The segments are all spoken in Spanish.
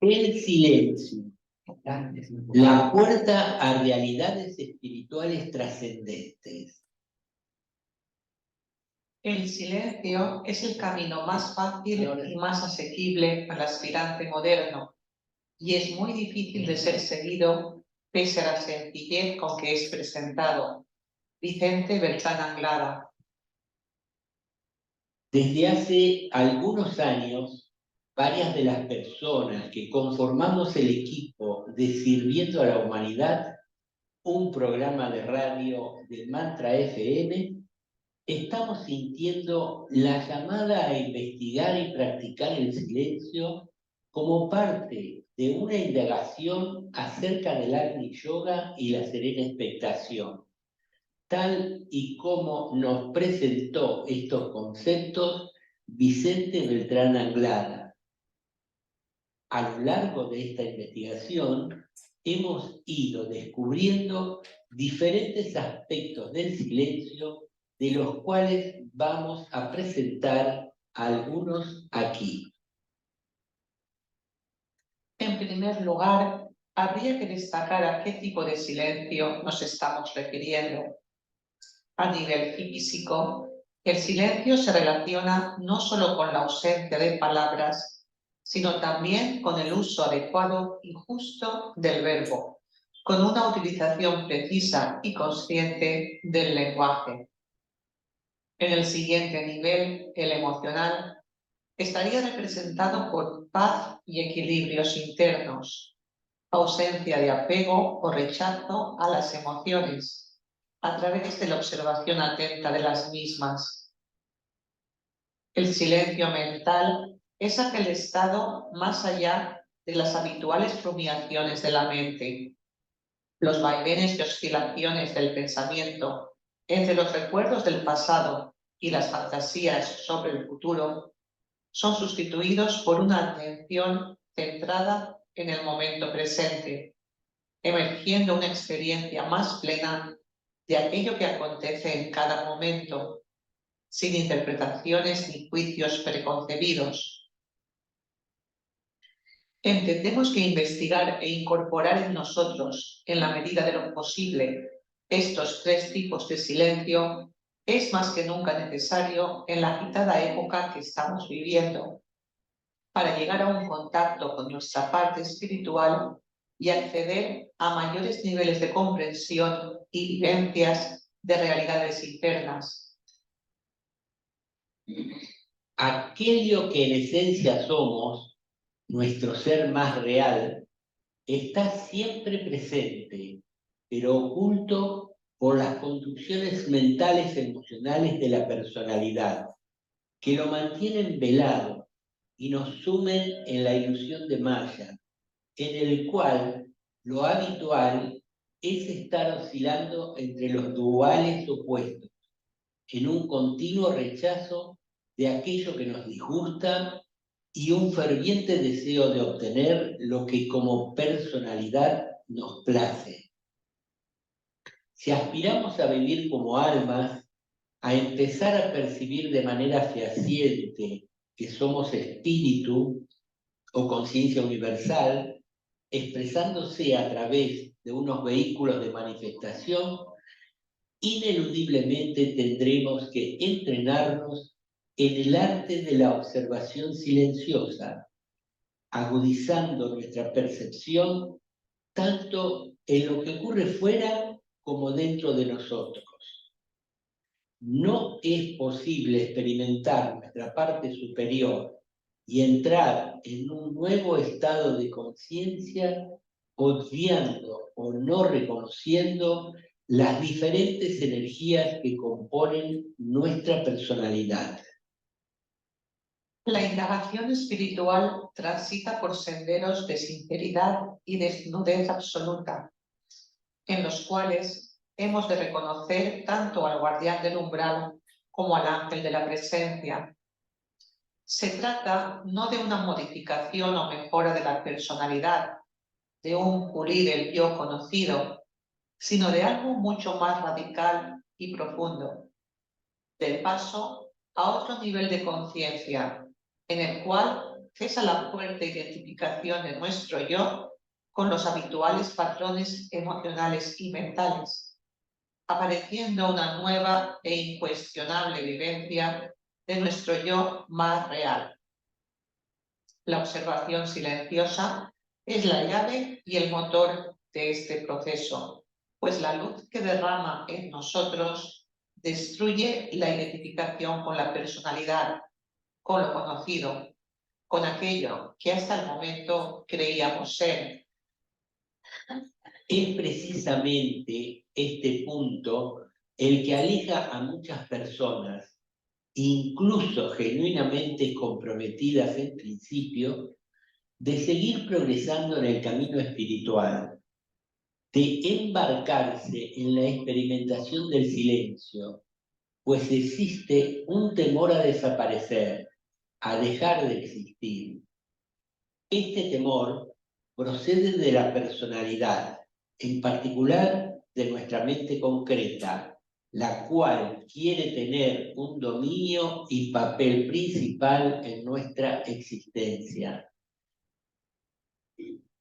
El silencio, la puerta a realidades espirituales trascendentes. El silencio es el camino más fácil y más asequible al aspirante moderno, y es muy difícil de ser seguido pese a la sencillez con que es presentado. Vicente Beltrán Anglada. Desde hace algunos años, varias de las personas que conformamos el equipo de Sirviendo a la Humanidad, un programa de radio de Mantra FM, estamos sintiendo la llamada a investigar y practicar el silencio como parte de una indagación acerca del Agni Yoga y la serena expectación, tal y como nos presentó estos conceptos Vicente Beltrán Anglada. A lo largo de esta investigación hemos ido descubriendo diferentes aspectos del silencio, de los cuales vamos a presentar algunos aquí. En primer lugar, habría que destacar a qué tipo de silencio nos estamos refiriendo. A nivel físico, el silencio se relaciona no solo con la ausencia de palabras, sino también con el uso adecuado y justo del verbo, con una utilización precisa y consciente del lenguaje. En el siguiente nivel, el emocional, estaría representado por paz y equilibrios internos, ausencia de apego o rechazo a las emociones, a través de la observación atenta de las mismas. El silencio mental es aquel estado más allá de las habituales rumiaciones de la mente, los vaivenes y oscilaciones del pensamiento entre los recuerdos del pasado y las fantasías sobre el futuro son sustituidos por una atención centrada en el momento presente, emergiendo una experiencia más plena de aquello que acontece en cada momento, sin interpretaciones ni juicios preconcebidos. Entendemos que investigar e incorporar en nosotros, en la medida de lo posible, estos tres tipos de silencio es más que nunca necesario en la agitada época que estamos viviendo, para llegar a un contacto con nuestra parte espiritual y acceder a mayores niveles de comprensión y vivencias de realidades internas. Aquello que en esencia somos, nuestro ser más real, está siempre presente, pero oculto por las construcciones mentales y emocionales de la personalidad, que lo mantienen velado y nos sumen en la ilusión de Maya, en el cual lo habitual es estar oscilando entre los duales opuestos, en un continuo rechazo de aquello que nos disgusta y un ferviente deseo de obtener lo que como personalidad nos place. Si aspiramos a vivir como almas, a empezar a percibir de manera fehaciente que somos espíritu o conciencia universal, expresándose a través de unos vehículos de manifestación, ineludiblemente tendremos que entrenarnos en el arte de la observación silenciosa, agudizando nuestra percepción tanto en lo que ocurre fuera como dentro de nosotros. No es posible experimentar nuestra parte superior y entrar en un nuevo estado de conciencia obviando o no reconociendo las diferentes energías que componen nuestra personalidad. La indagación espiritual transita por senderos de sinceridad y desnudez absoluta, en los cuales hemos de reconocer tanto al guardián del umbral como al ángel de la presencia. Se trata no de una modificación o mejora de la personalidad, de un pulir el yo conocido, sino de algo mucho más radical y profundo, del paso a otro nivel de conciencia, en el cual cesa la fuerte identificación de nuestro yo con los habituales patrones emocionales y mentales, apareciendo una nueva e incuestionable vivencia de nuestro yo más real. La observación silenciosa es la llave y el motor de este proceso, pues la luz que derrama en nosotros destruye la identificación con la personalidad, con lo conocido, con aquello que hasta el momento creíamos ser. Es precisamente este punto el que aleja a muchas personas, incluso genuinamente comprometidas en principio, de seguir progresando en el camino espiritual, de embarcarse en la experimentación del silencio, pues existe un temor a desaparecer, a dejar de existir. Este temor procede de la personalidad, en particular de nuestra mente concreta, la cual quiere tener un dominio y papel principal en nuestra existencia.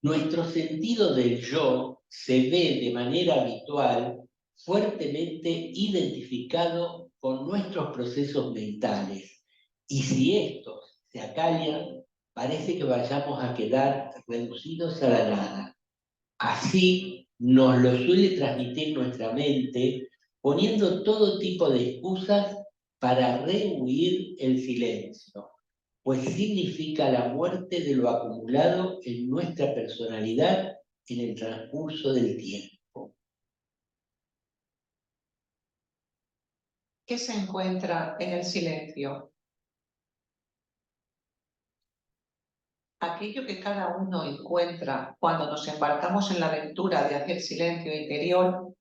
Nuestro sentido del yo se ve de manera habitual fuertemente identificado con nuestros procesos mentales, y si estos se acallan, parece que vayamos a quedar reducidos a la nada. Así nos lo suele transmitir nuestra mente, poniendo todo tipo de excusas para rehuir el silencio, pues significa la muerte de lo acumulado en nuestra personalidad en el transcurso del tiempo. ¿Qué se encuentra en el silencio? Aquello que cada uno encuentra cuando nos embarcamos en la aventura de hacer silencio interior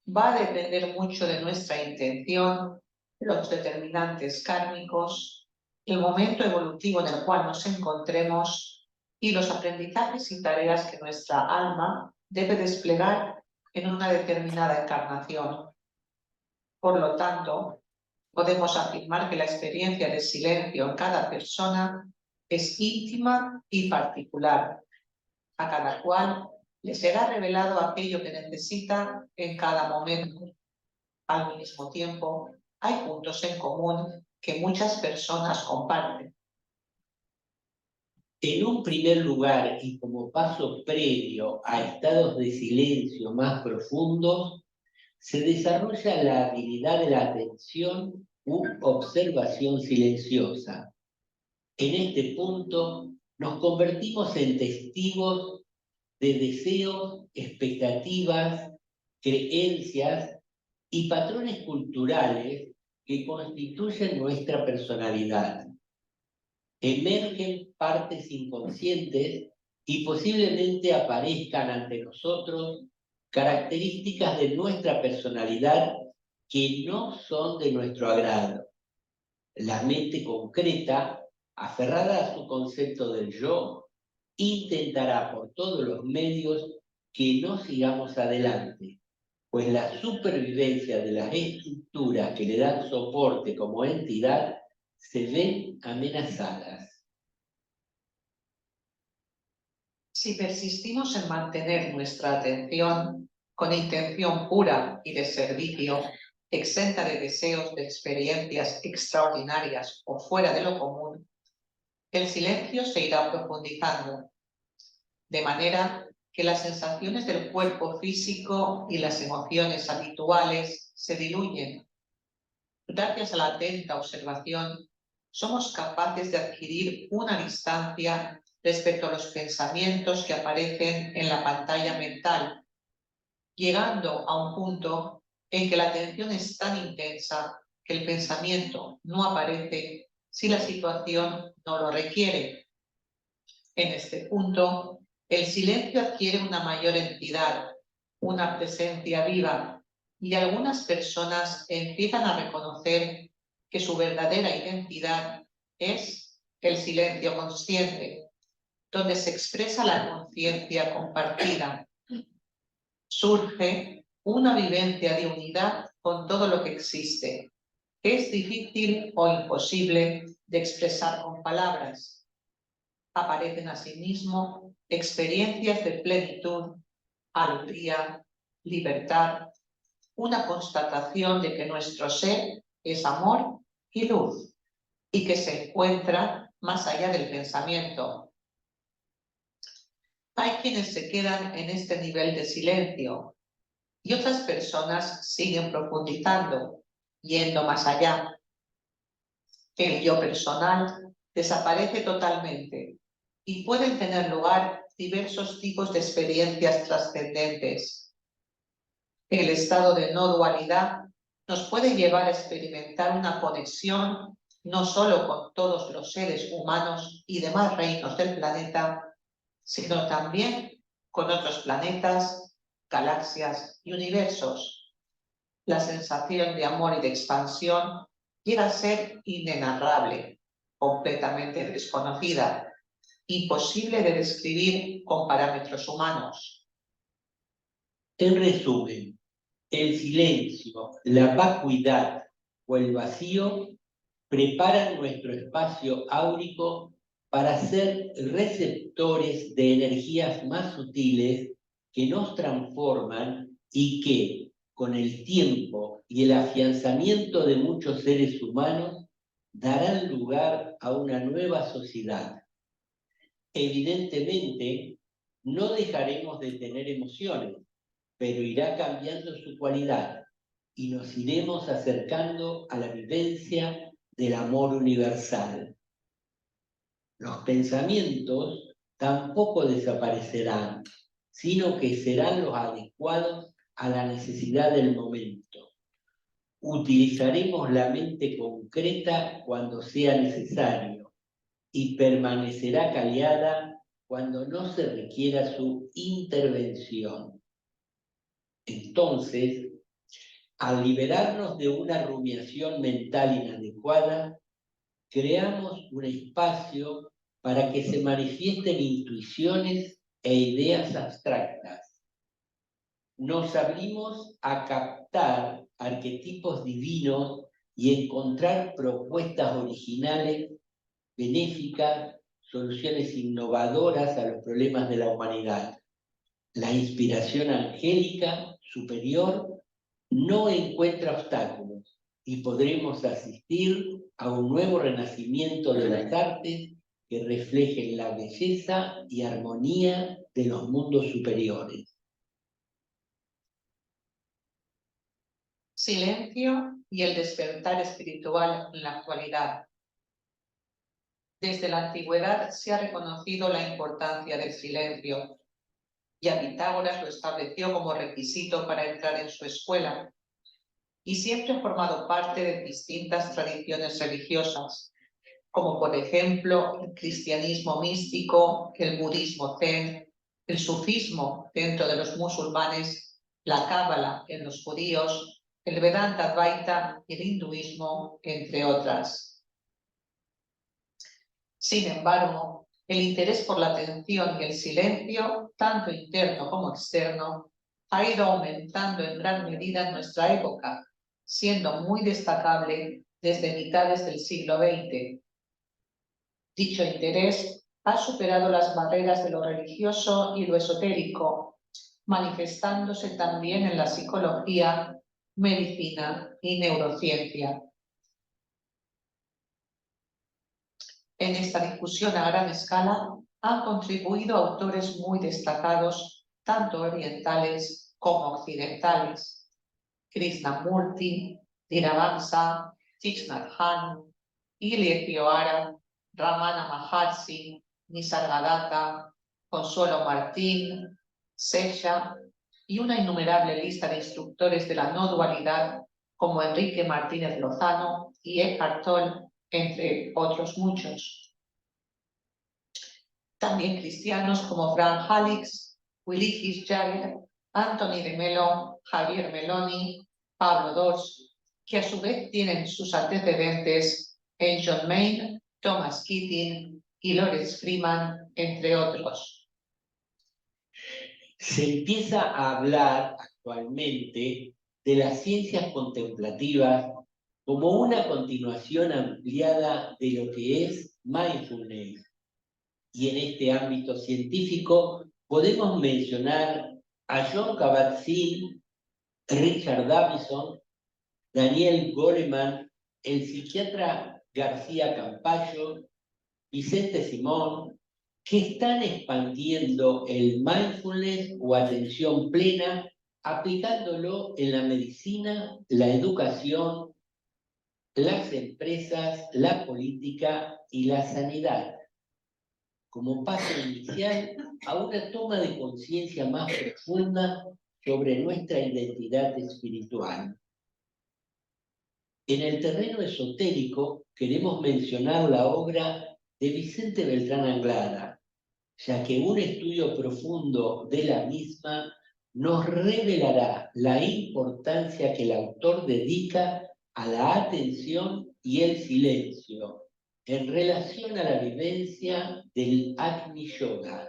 va a depender mucho de nuestra intención, los determinantes kármicos, el momento evolutivo en el cual nos encontremos y los aprendizajes y tareas que nuestra alma debe desplegar en una determinada encarnación. Por lo tanto, podemos afirmar que la experiencia de silencio en cada persona es íntima y particular. A cada cual le será revelado aquello que necesita en cada momento. Al mismo tiempo, hay puntos en común que muchas personas comparten. En un primer lugar, y como paso previo a estados de silencio más profundos, se desarrolla la habilidad de la atención u observación silenciosa. En este punto, nos convertimos en testigos de deseos, expectativas, creencias y patrones culturales que constituyen nuestra personalidad. Emergen partes inconscientes y posiblemente aparezcan ante nosotros características de nuestra personalidad que no son de nuestro agrado. La mente concreta, aferrada a su concepto del yo, intentará por todos los medios que no sigamos adelante, pues la supervivencia de las estructuras que le dan soporte como entidad se ven amenazadas. Si persistimos en mantener nuestra atención con intención pura y de servicio, exenta de deseos de experiencias extraordinarias o fuera de lo común, el silencio se irá profundizando, de manera que las sensaciones del cuerpo físico y las emociones habituales se diluyen. Gracias a la atenta observación, somos capaces de adquirir una distancia respecto a los pensamientos que aparecen en la pantalla mental, llegando a un punto en que la atención es tan intensa que el pensamiento no aparece si la situación no lo requiere. En este punto, el silencio adquiere una mayor entidad, una presencia viva, y algunas personas empiezan a reconocer que su verdadera identidad es el silencio consciente, donde se expresa la conciencia compartida. Surge una vivencia de unidad con todo lo que existe, que es difícil o imposible de expresar con palabras. Aparecen asimismo experiencias de plenitud, alegría, libertad, una constatación de que nuestro ser es amor y luz, y que se encuentra más allá del pensamiento. Hay quienes se quedan en este nivel de silencio y otras personas siguen profundizando, yendo más allá. El yo personal desaparece totalmente y pueden tener lugar diversos tipos de experiencias trascendentes. El estado de no dualidad nos puede llevar a experimentar una conexión no solo con todos los seres humanos y demás reinos del planeta, sino también con otros planetas, galaxias y universos. La sensación de amor y de expansión llega a ser inenarrable, completamente desconocida, imposible de describir con parámetros humanos. En resumen, el silencio, la vacuidad o el vacío preparan nuestro espacio áurico para ser receptores de energías más sutiles que nos transforman y que, con el tiempo y el afianzamiento de muchos seres humanos, darán lugar a una nueva sociedad. Evidentemente, no dejaremos de tener emociones, pero irá cambiando su cualidad y nos iremos acercando a la vivencia del amor universal. Los pensamientos tampoco desaparecerán, sino que serán los adecuados a la necesidad del momento. Utilizaremos la mente concreta cuando sea necesario y permanecerá callada cuando no se requiera su intervención. Entonces, al liberarnos de una rumiación mental inadecuada, creamos un espacio para que se manifiesten intuiciones e ideas abstractas. Nos abrimos a captar arquetipos divinos y encontrar propuestas originales, benéficas, soluciones innovadoras a los problemas de la humanidad. La inspiración angélica superior no encuentra obstáculos y podremos asistir a un nuevo renacimiento de las artes que reflejen la belleza y armonía de los mundos superiores. Silencio y el despertar espiritual en la actualidad. Desde la antigüedad se ha reconocido la importancia del silencio. Ya Pitágoras lo estableció como requisito para entrar en su escuela, y siempre ha formado parte de distintas tradiciones religiosas, como por ejemplo el cristianismo místico, el budismo zen, el sufismo dentro de los musulmanes, la cábala en los judíos, el Vedanta Advaita y el hinduismo, entre otras. Sin embargo, el interés por la atención y el silencio, tanto interno como externo, ha ido aumentando en gran medida en nuestra época, siendo muy destacable desde mitades del siglo XX. Dicho interés ha superado las barreras de lo religioso y lo esotérico, manifestándose también en la psicología, medicina y neurociencia. En esta difusión a gran escala han contribuido autores muy destacados, tanto orientales como occidentales: Krishnamurti, Dhinavamsa, Thich Nhat Hanh, Ilie Ohara, Ramana Maharshi, Nisargadatta, Consuelo Martín, Sesha y una innumerable lista de instructores de la no dualidad como Enrique Martínez Lozano y Eckhart Tolle, entre otros muchos. También cristianos como Frank Halix, Willy Jagger, Anthony de Melo, Javier Meloni, Pablo Dors, que a su vez tienen sus antecedentes en John Maine, Thomas Keating y Lawrence Freeman, entre otros. Se empieza a hablar actualmente de las ciencias contemplativas como una continuación ampliada de lo que es mindfulness. Y en este ámbito científico podemos mencionar a John Kabat-Zinn, Richard Davidson, Daniel Goleman, el psiquiatra García Campayo, Vicente Simón, que están expandiendo el mindfulness o atención plena, aplicándolo en la medicina, la educación, las empresas, la política y la sanidad, como paso inicial a una toma de conciencia más profunda sobre nuestra identidad espiritual. En el terreno esotérico queremos mencionar la obra de Vicente Beltrán Anglada, ya que un estudio profundo de la misma nos revelará la importancia que el autor dedica a la atención y el silencio en relación a la vivencia del Agni Yoga.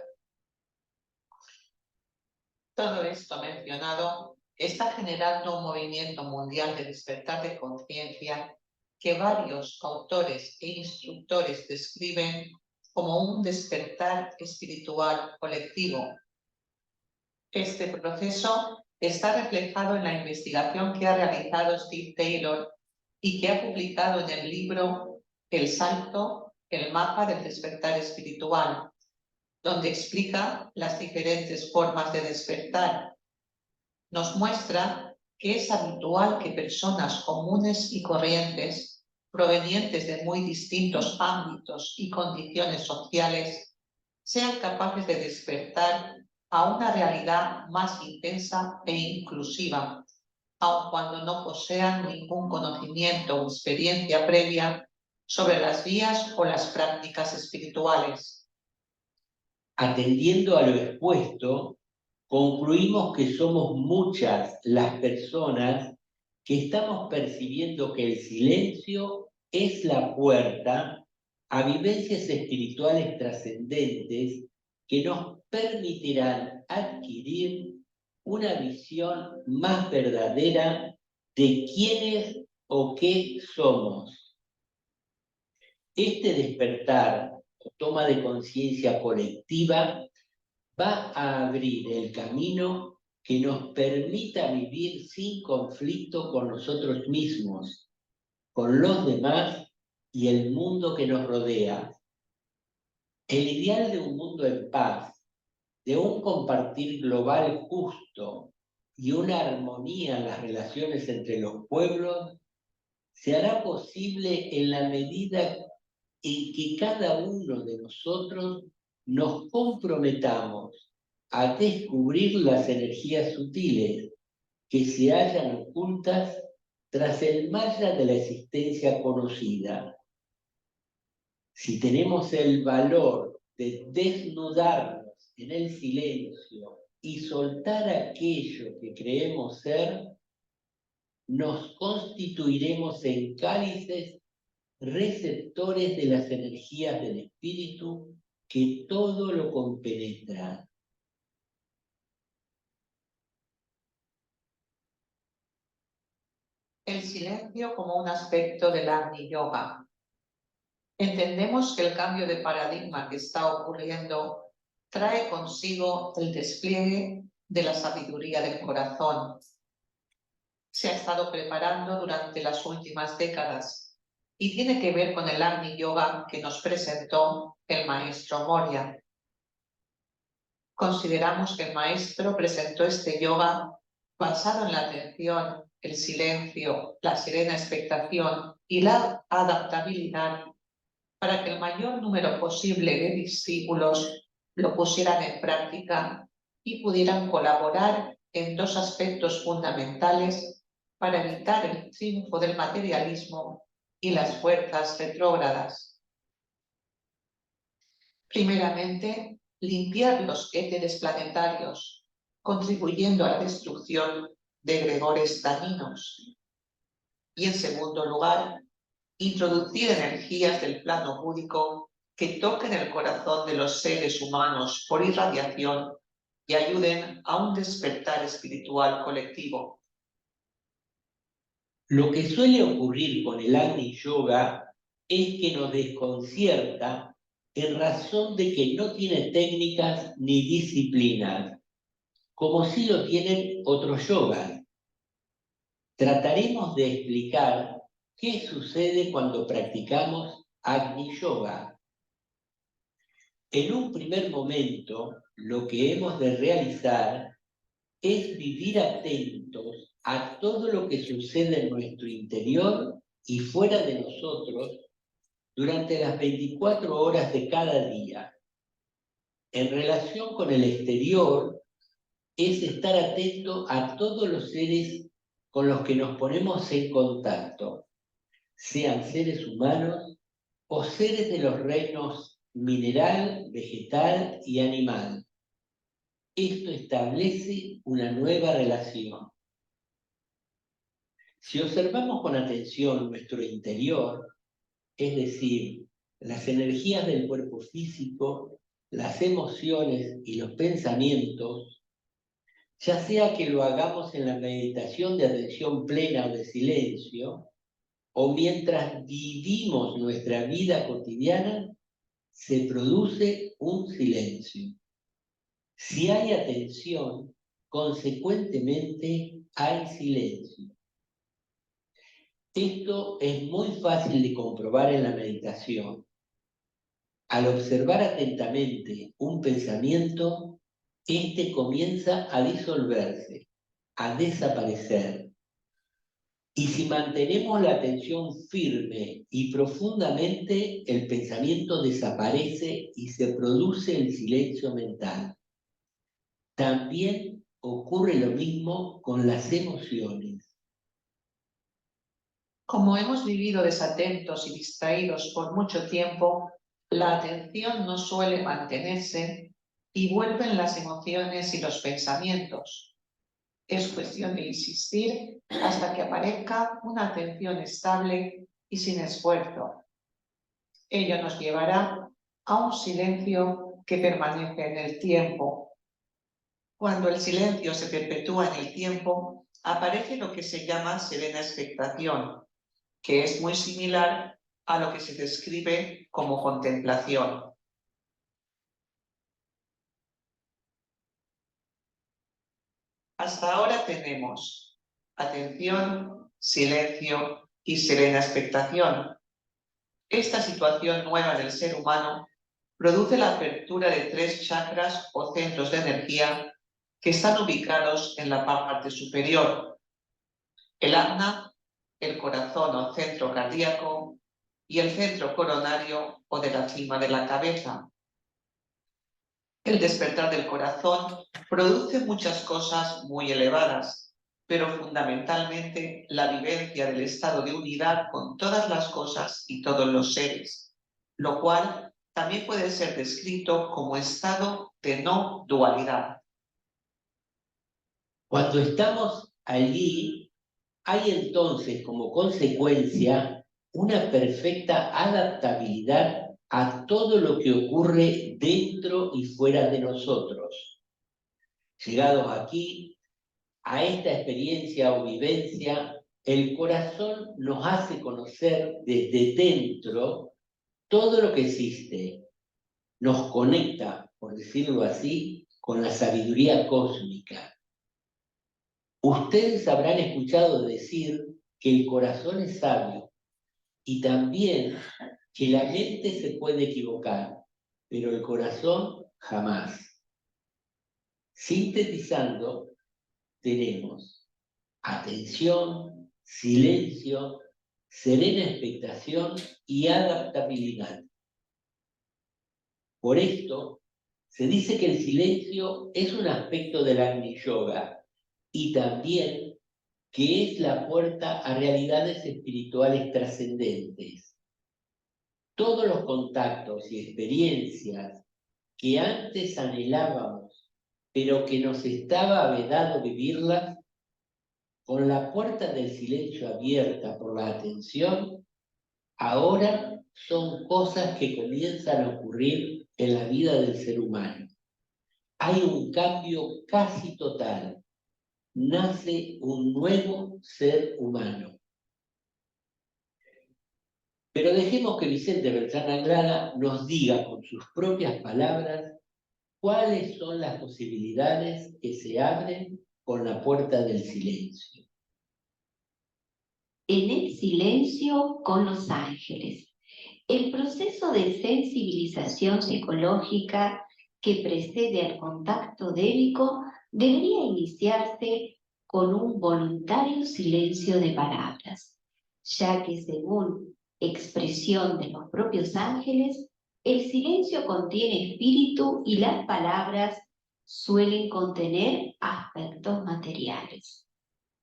Todo esto mencionado está generando un movimiento mundial de despertar de conciencia que varios autores e instructores describen como un despertar espiritual colectivo. Este proceso está reflejado en la investigación que ha realizado Steve Taylor y que ha publicado en el libro El Salto, el mapa del despertar espiritual, donde explica las diferentes formas de despertar. Nos muestra que es habitual que personas comunes y corrientes, provenientes de muy distintos ámbitos y condiciones sociales, sean capaces de despertar a una realidad más intensa e inclusiva, aun cuando no posean ningún conocimiento o experiencia previa sobre las vías o las prácticas espirituales. Atendiendo a lo expuesto, concluimos que somos muchas las personas que estamos percibiendo que el silencio es la puerta a vivencias espirituales trascendentes que nos permitirán adquirir una visión más verdadera de quiénes o qué somos. Este despertar o toma de conciencia colectiva va a abrir el camino que nos permita vivir sin conflicto con nosotros mismos, con los demás y el mundo que nos rodea. El ideal de un mundo en paz, de un compartir global justo y una armonía en las relaciones entre los pueblos, se hará posible en la medida en que cada uno de nosotros nos comprometamos a descubrir las energías sutiles que se hallan ocultas tras el malla de la existencia conocida. Si tenemos el valor de desnudarnos en el silencio y soltar aquello que creemos ser, nos constituiremos en cálices receptores de las energías del espíritu que todo lo compenetra. El silencio como un aspecto del Agni Yoga. Entendemos que el cambio de paradigma que está ocurriendo trae consigo el despliegue de la sabiduría del corazón. Se ha estado preparando durante las últimas décadas y tiene que ver con el Agni Yoga que nos presentó el maestro Moria. Consideramos que el maestro presentó este yoga basado en la atención, el silencio, la serena expectación y la adaptabilidad para que el mayor número posible de discípulos lo pusieran en práctica y pudieran colaborar en dos aspectos fundamentales para evitar el triunfo del materialismo y las fuerzas retrógradas. Primeramente, limpiar los éteres planetarios, contribuyendo a la destrucción de egregores dañinos. Y en segundo lugar, introducir energías del plano búdico que toquen el corazón de los seres humanos por irradiación y ayuden a un despertar espiritual colectivo. Lo que suele ocurrir con el Agni Yoga es que nos desconcierta en razón de que no tiene técnicas ni disciplinas, como sí lo tienen otros yogas. Trataremos de explicar qué sucede cuando practicamos Agni Yoga. En un primer momento, lo que hemos de realizar es vivir atentos a todo lo que sucede en nuestro interior y fuera de nosotros durante las 24 horas de cada día. En relación con el exterior, es estar atento a todos los seres con los que nos ponemos en contacto, sean seres humanos o seres de los reinos mineral, vegetal y animal. Esto establece una nueva relación. Si observamos con atención nuestro interior, es decir, las energías del cuerpo físico, las emociones y los pensamientos, ya sea que lo hagamos en la meditación de atención plena o de silencio, o mientras vivimos nuestra vida cotidiana, se produce un silencio. Si hay atención, consecuentemente hay silencio. Esto es muy fácil de comprobar en la meditación. Al observar atentamente un pensamiento, éste comienza a disolverse, a desaparecer. Y si mantenemos la atención firme y profundamente, el pensamiento desaparece y se produce el silencio mental. También ocurre lo mismo con las emociones. Como hemos vivido desatentos y distraídos por mucho tiempo, la atención no suele mantenerse y vuelven las emociones y los pensamientos. Es cuestión de insistir hasta que aparezca una atención estable y sin esfuerzo. Ello nos llevará a un silencio que permanece en el tiempo. Cuando el silencio se perpetúa en el tiempo, aparece lo que se llama serena expectación, que es muy similar a lo que se describe como contemplación. Hasta ahora tenemos atención, silencio y serena expectación. Esta situación nueva del ser humano produce la apertura de 3 chakras o centros de energía que están ubicados en la parte superior: el ajna, el corazón o centro cardíaco, y el centro coronario o de la cima de la cabeza. El despertar del corazón produce muchas cosas muy elevadas, pero fundamentalmente la vivencia del estado de unidad con todas las cosas y todos los seres, lo cual también puede ser descrito como estado de no dualidad. Cuando estamos allí, hay entonces como consecuencia una perfecta adaptabilidad a todo lo que ocurre dentro y fuera de nosotros. Llegados aquí, a esta experiencia o vivencia, el corazón nos hace conocer desde dentro todo lo que existe. Nos conecta, por decirlo así, con la sabiduría cósmica. Ustedes habrán escuchado decir que el corazón es sabio y también que la mente se puede equivocar, pero el corazón jamás. Sintetizando, tenemos atención, silencio, serena expectación y adaptabilidad. Por esto, se dice que el silencio es un aspecto del Agni Yoga y también que es la puerta a realidades espirituales trascendentes. Todos los contactos y experiencias que antes anhelábamos, pero que nos estaba vedado vivirlas, con la puerta del silencio abierta por la atención, Ahora son cosas que comienzan a ocurrir en la vida del ser humano. Hay un cambio casi total. Nace un nuevo ser humano. Pero dejemos que Vicente Beltrán Anglada nos diga con sus propias palabras cuáles son las posibilidades que se abren con la puerta del silencio. En el silencio con los ángeles. El proceso de sensibilización psicológica que precede al contacto débico debería iniciarse con un voluntario silencio de palabras, ya que según expresión de los propios ángeles, el silencio contiene espíritu y las palabras suelen contener aspectos materiales.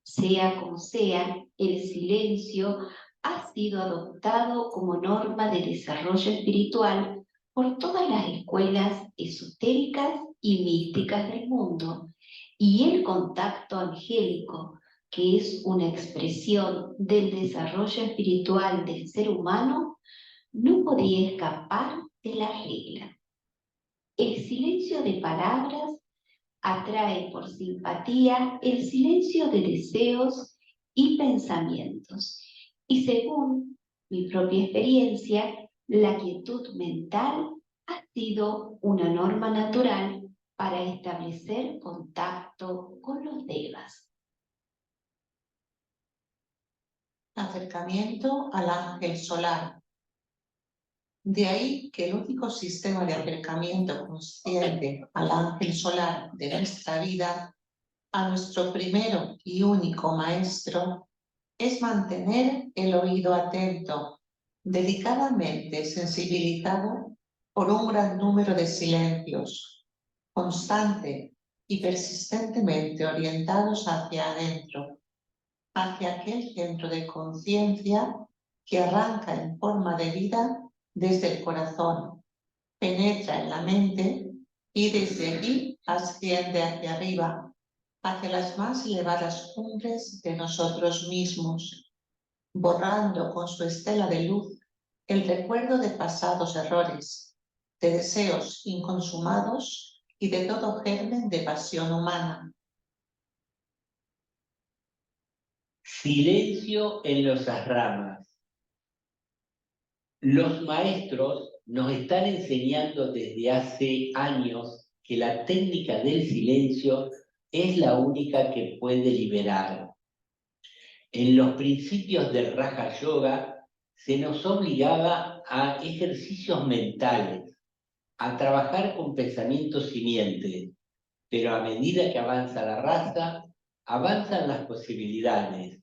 Sea como sea, el silencio ha sido adoptado como norma de desarrollo espiritual por todas las escuelas esotéricas y místicas del mundo, y el contacto angélico, que es una expresión del desarrollo espiritual del ser humano, no podía escapar de la regla. El silencio de palabras atrae por simpatía el silencio de deseos y pensamientos. Y según mi propia experiencia, la quietud mental ha sido una norma natural para establecer contacto con los devas. Acercamiento al ángel solar. De ahí que el único sistema de acercamiento consciente al ángel solar de nuestra vida, a nuestro primero y único maestro, es mantener el oído atento, delicadamente sensibilizado por un gran número de silencios, constante y persistentemente orientados hacia adentro, hacia aquel centro de conciencia que arranca en forma de vida desde el corazón, penetra en la mente y desde allí asciende hacia arriba, hacia las más elevadas cumbres de nosotros mismos, borrando con su estela de luz el recuerdo de pasados errores, de deseos inconsumados y de todo germen de pasión humana. Silencio en los asramas. Los maestros nos están enseñando desde hace años que la técnica del silencio es la única que puede liberar. En los principios del Raja Yoga se nos obligaba a ejercicios mentales, a trabajar con pensamientos simientes, pero a medida que avanza la raza, avanzan las posibilidades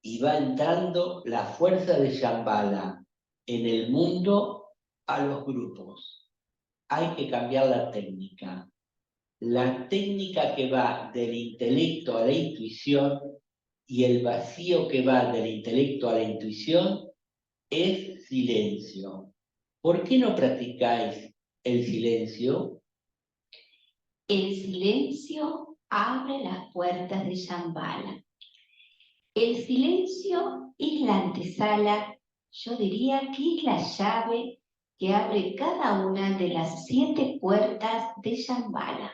y va entrando la fuerza de Shambhala en el mundo a los grupos. Hay que cambiar la técnica. La técnica que va del intelecto a la intuición y el vacío que va del intelecto a la intuición es silencio. ¿Por qué no practicáis el silencio? El silencio abre las puertas de Shambhala. El silencio es la antesala, yo diría que es la llave que abre cada una de las 7 puertas de Shambhala.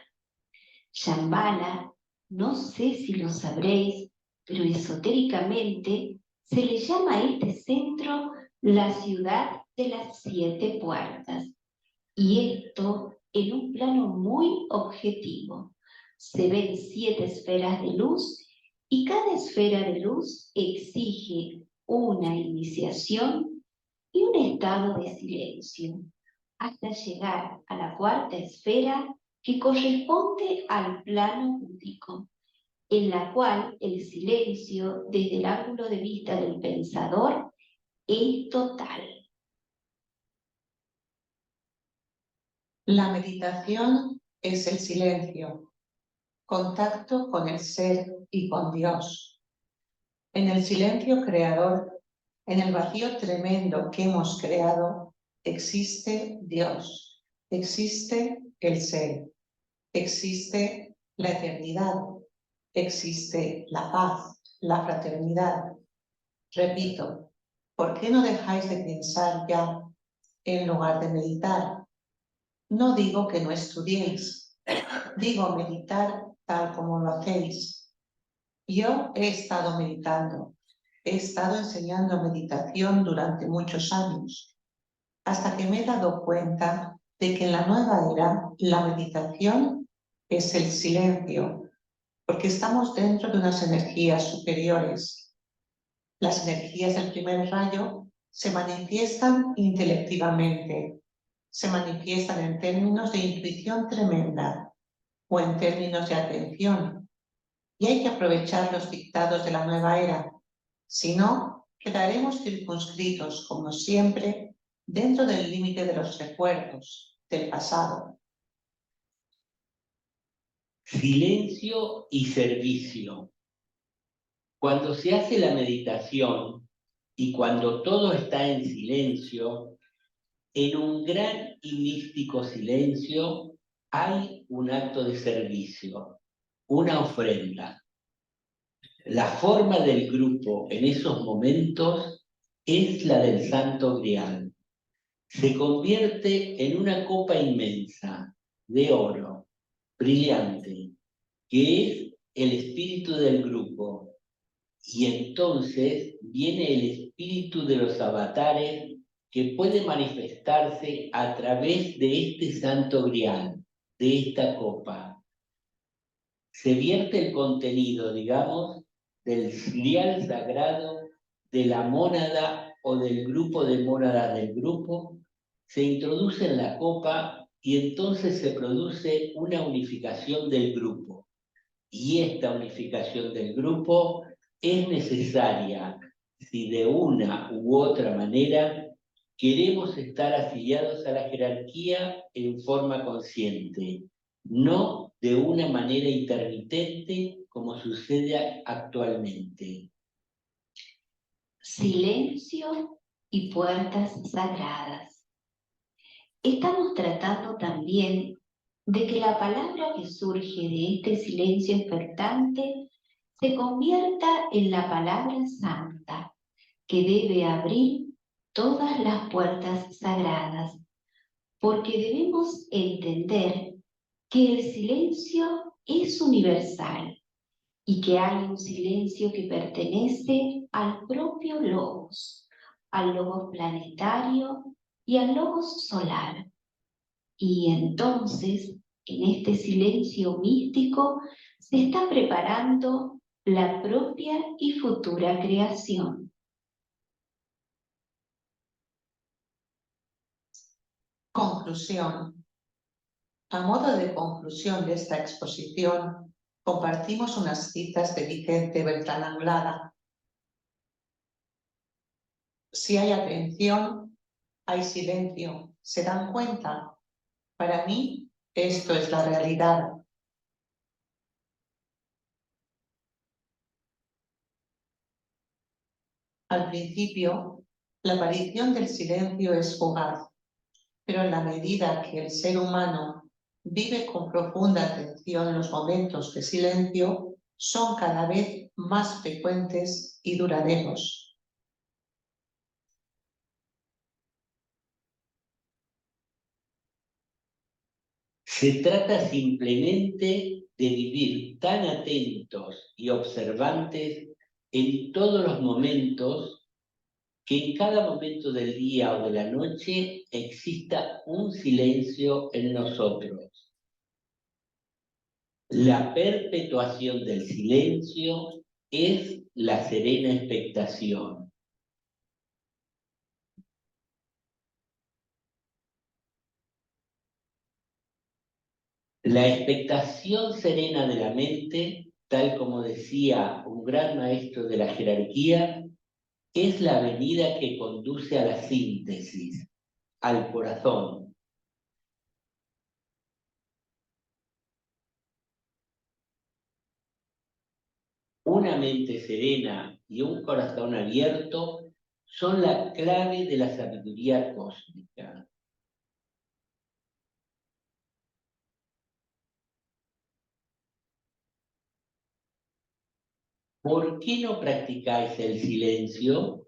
Shambhala, no sé si lo sabréis, pero esotéricamente se le llama a este centro la ciudad de las 7 puertas. Y esto en un plano muy objetivo. Se ven 7 esferas de luz y cada esfera de luz exige una iniciación y un estado de silencio, hasta llegar a la 4ª esfera que corresponde al plano búdico, en la cual el silencio, desde el ángulo de vista del pensador, es total. La meditación es el silencio, contacto con el ser y con Dios. En el silencio creador, en el vacío tremendo que hemos creado, existe Dios, existe el ser, existe la eternidad, existe la paz, la fraternidad. Repito, ¿Por qué no dejáis de pensar ya en lugar de meditar? No digo que no estudiéis, digo meditar tal como lo hacéis. Yo he estado meditando, he estado enseñando meditación durante muchos años, hasta que me he dado cuenta de que en la nueva era la meditación es el silencio, porque estamos dentro de unas energías superiores. Las energías del primer rayo se manifiestan intelectivamente, se manifiestan en términos de intuición tremenda o en términos de atención, y hay que aprovechar los dictados de la nueva era. Si no, quedaremos circunscritos, como siempre, dentro del límite de los recuerdos del pasado. Silencio y servicio. Cuando se hace la meditación y cuando todo está en silencio, en un gran y místico silencio hay un acto de servicio, una ofrenda. La forma del grupo en esos momentos es la del Santo Grial. Se convierte en una copa inmensa de oro, brillante, que es el espíritu del grupo. Y entonces viene el espíritu de los avatares que puede manifestarse a través de este santo grial, de esta copa. Se vierte el contenido, digamos, del grial sagrado, de la mónada o del grupo de mónadas del grupo, se introduce en la copa y entonces se produce una unificación del grupo. Y esta unificación del grupo es necesaria si de una u otra manera queremos estar afiliados a la jerarquía en forma consciente, no de una manera intermitente como sucede actualmente. Silencio y puertas sagradas. Estamos tratando también de que la palabra que surge de este silencio expectante se convierta en la palabra santa, que debe abrir todas las puertas sagradas, porque debemos entender que el silencio es universal y que hay un silencio que pertenece al propio Logos, al Logos planetario y al Logos solar. Y entonces, en este silencio místico, se está preparando la propia y futura creación. Conclusión. A modo de conclusión de esta exposición, compartimos unas citas de Vicente Beltrán Anglada. Si hay atención, hay silencio. ¿Se dan cuenta? Para mí, esto es la realidad. Al principio, la aparición del silencio es fugaz, pero en la medida que el ser humano vive con profunda atención los momentos de silencio, son cada vez más frecuentes y duraderos. Se trata simplemente de vivir tan atentos y observantes en todos los momentos que en cada momento del día o de la noche exista un silencio en nosotros. La perpetuación del silencio es la serena expectación. La expectación serena de la mente, tal como decía un gran maestro de la jerarquía, es la avenida que conduce a la síntesis, al corazón. Una mente serena y un corazón abierto son la clave de la sabiduría cósmica. ¿Por qué no practicáis el silencio?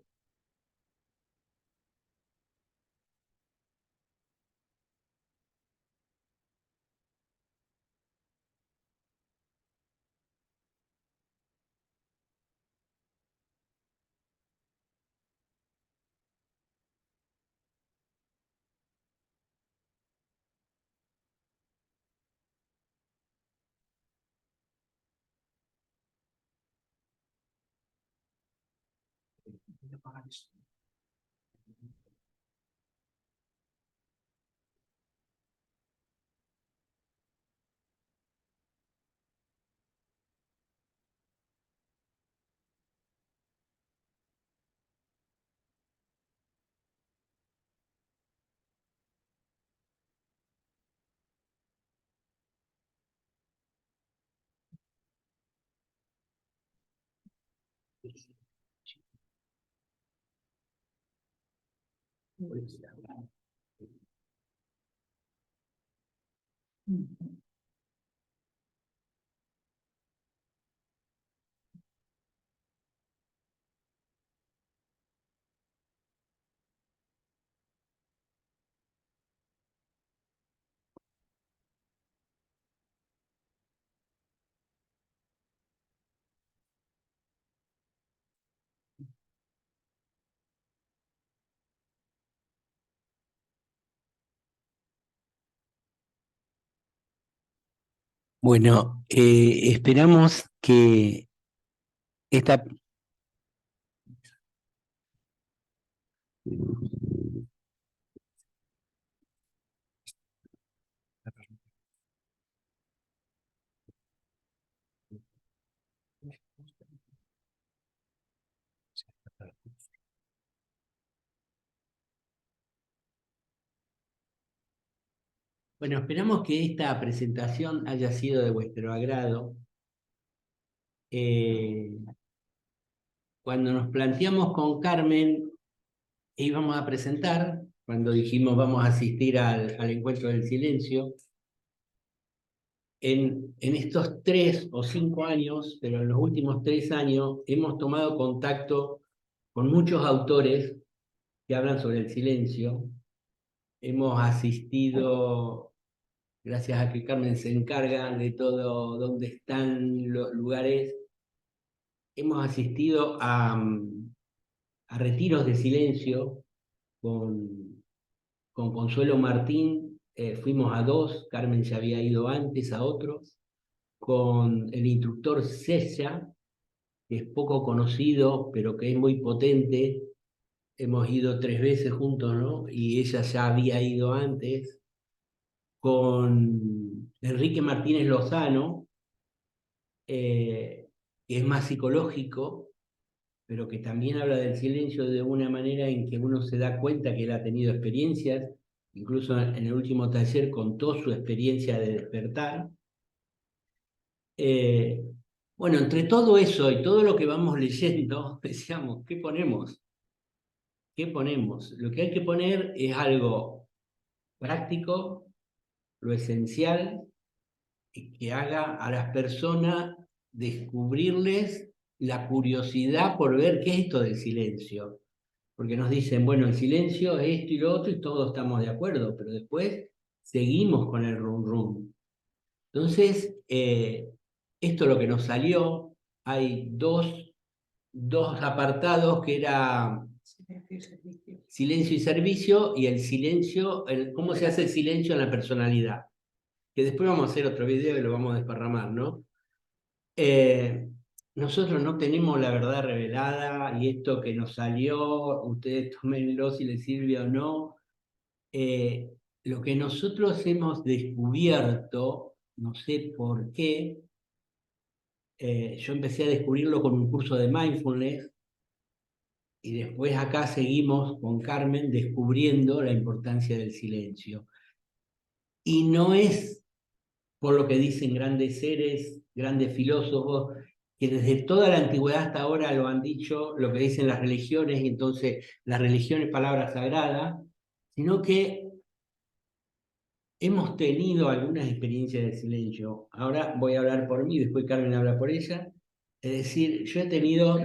Bueno, esperamos que esta... Bueno, esperamos que esta presentación haya sido de vuestro agrado. Cuando nos planteamos con Carmen, íbamos a presentar, cuando dijimos vamos a asistir al encuentro del silencio, en estos 3 o 5 años, pero en los últimos 3 años, hemos tomado contacto con muchos autores que hablan sobre el silencio. Hemos asistido, gracias a que Carmen se encarga de todo dónde están los lugares, hemos asistido a retiros de silencio con Consuelo Martín, fuimos a 2, Carmen ya había ido antes a otros, con el instructor César, que es poco conocido, pero que es muy potente. Hemos ido 3 veces juntos, ¿no? Y ella ya había ido antes, con Enrique Martínez Lozano, que es más psicológico, pero que también habla del silencio de una manera en que uno se da cuenta que él ha tenido experiencias, incluso en el último taller contó su experiencia de despertar. Bueno, entre todo eso y todo lo que vamos leyendo, decíamos, ¿qué ponemos? ¿Qué ponemos? Lo que hay que poner es algo práctico, lo esencial, que haga a las personas descubrirles la curiosidad por ver qué es esto del silencio. Porque nos dicen, bueno, el silencio es esto y lo otro y todos estamos de acuerdo, pero después seguimos con el rum rum. Entonces, esto es lo que nos salió. Hay dos apartados que era silencio y servicio, y el silencio, cómo se hace el silencio en la personalidad. Que después vamos a hacer otro video y lo vamos a desparramar, ¿no? Nosotros no tenemos la verdad revelada, y esto que nos salió, ustedes tómenlo si les sirve o no. Lo que nosotros hemos descubierto, no sé por qué, yo empecé a descubrirlo con un curso de mindfulness, y después acá seguimos con Carmen descubriendo la importancia del silencio. Y no es por lo que dicen grandes seres, grandes filósofos, que desde toda la antigüedad hasta ahora lo han dicho, lo que dicen las religiones, y entonces la religión es palabra sagrada, sino que hemos tenido algunas experiencias de silencio. Ahora voy a hablar por mí, después Carmen habla por ella. Es decir, yo he tenido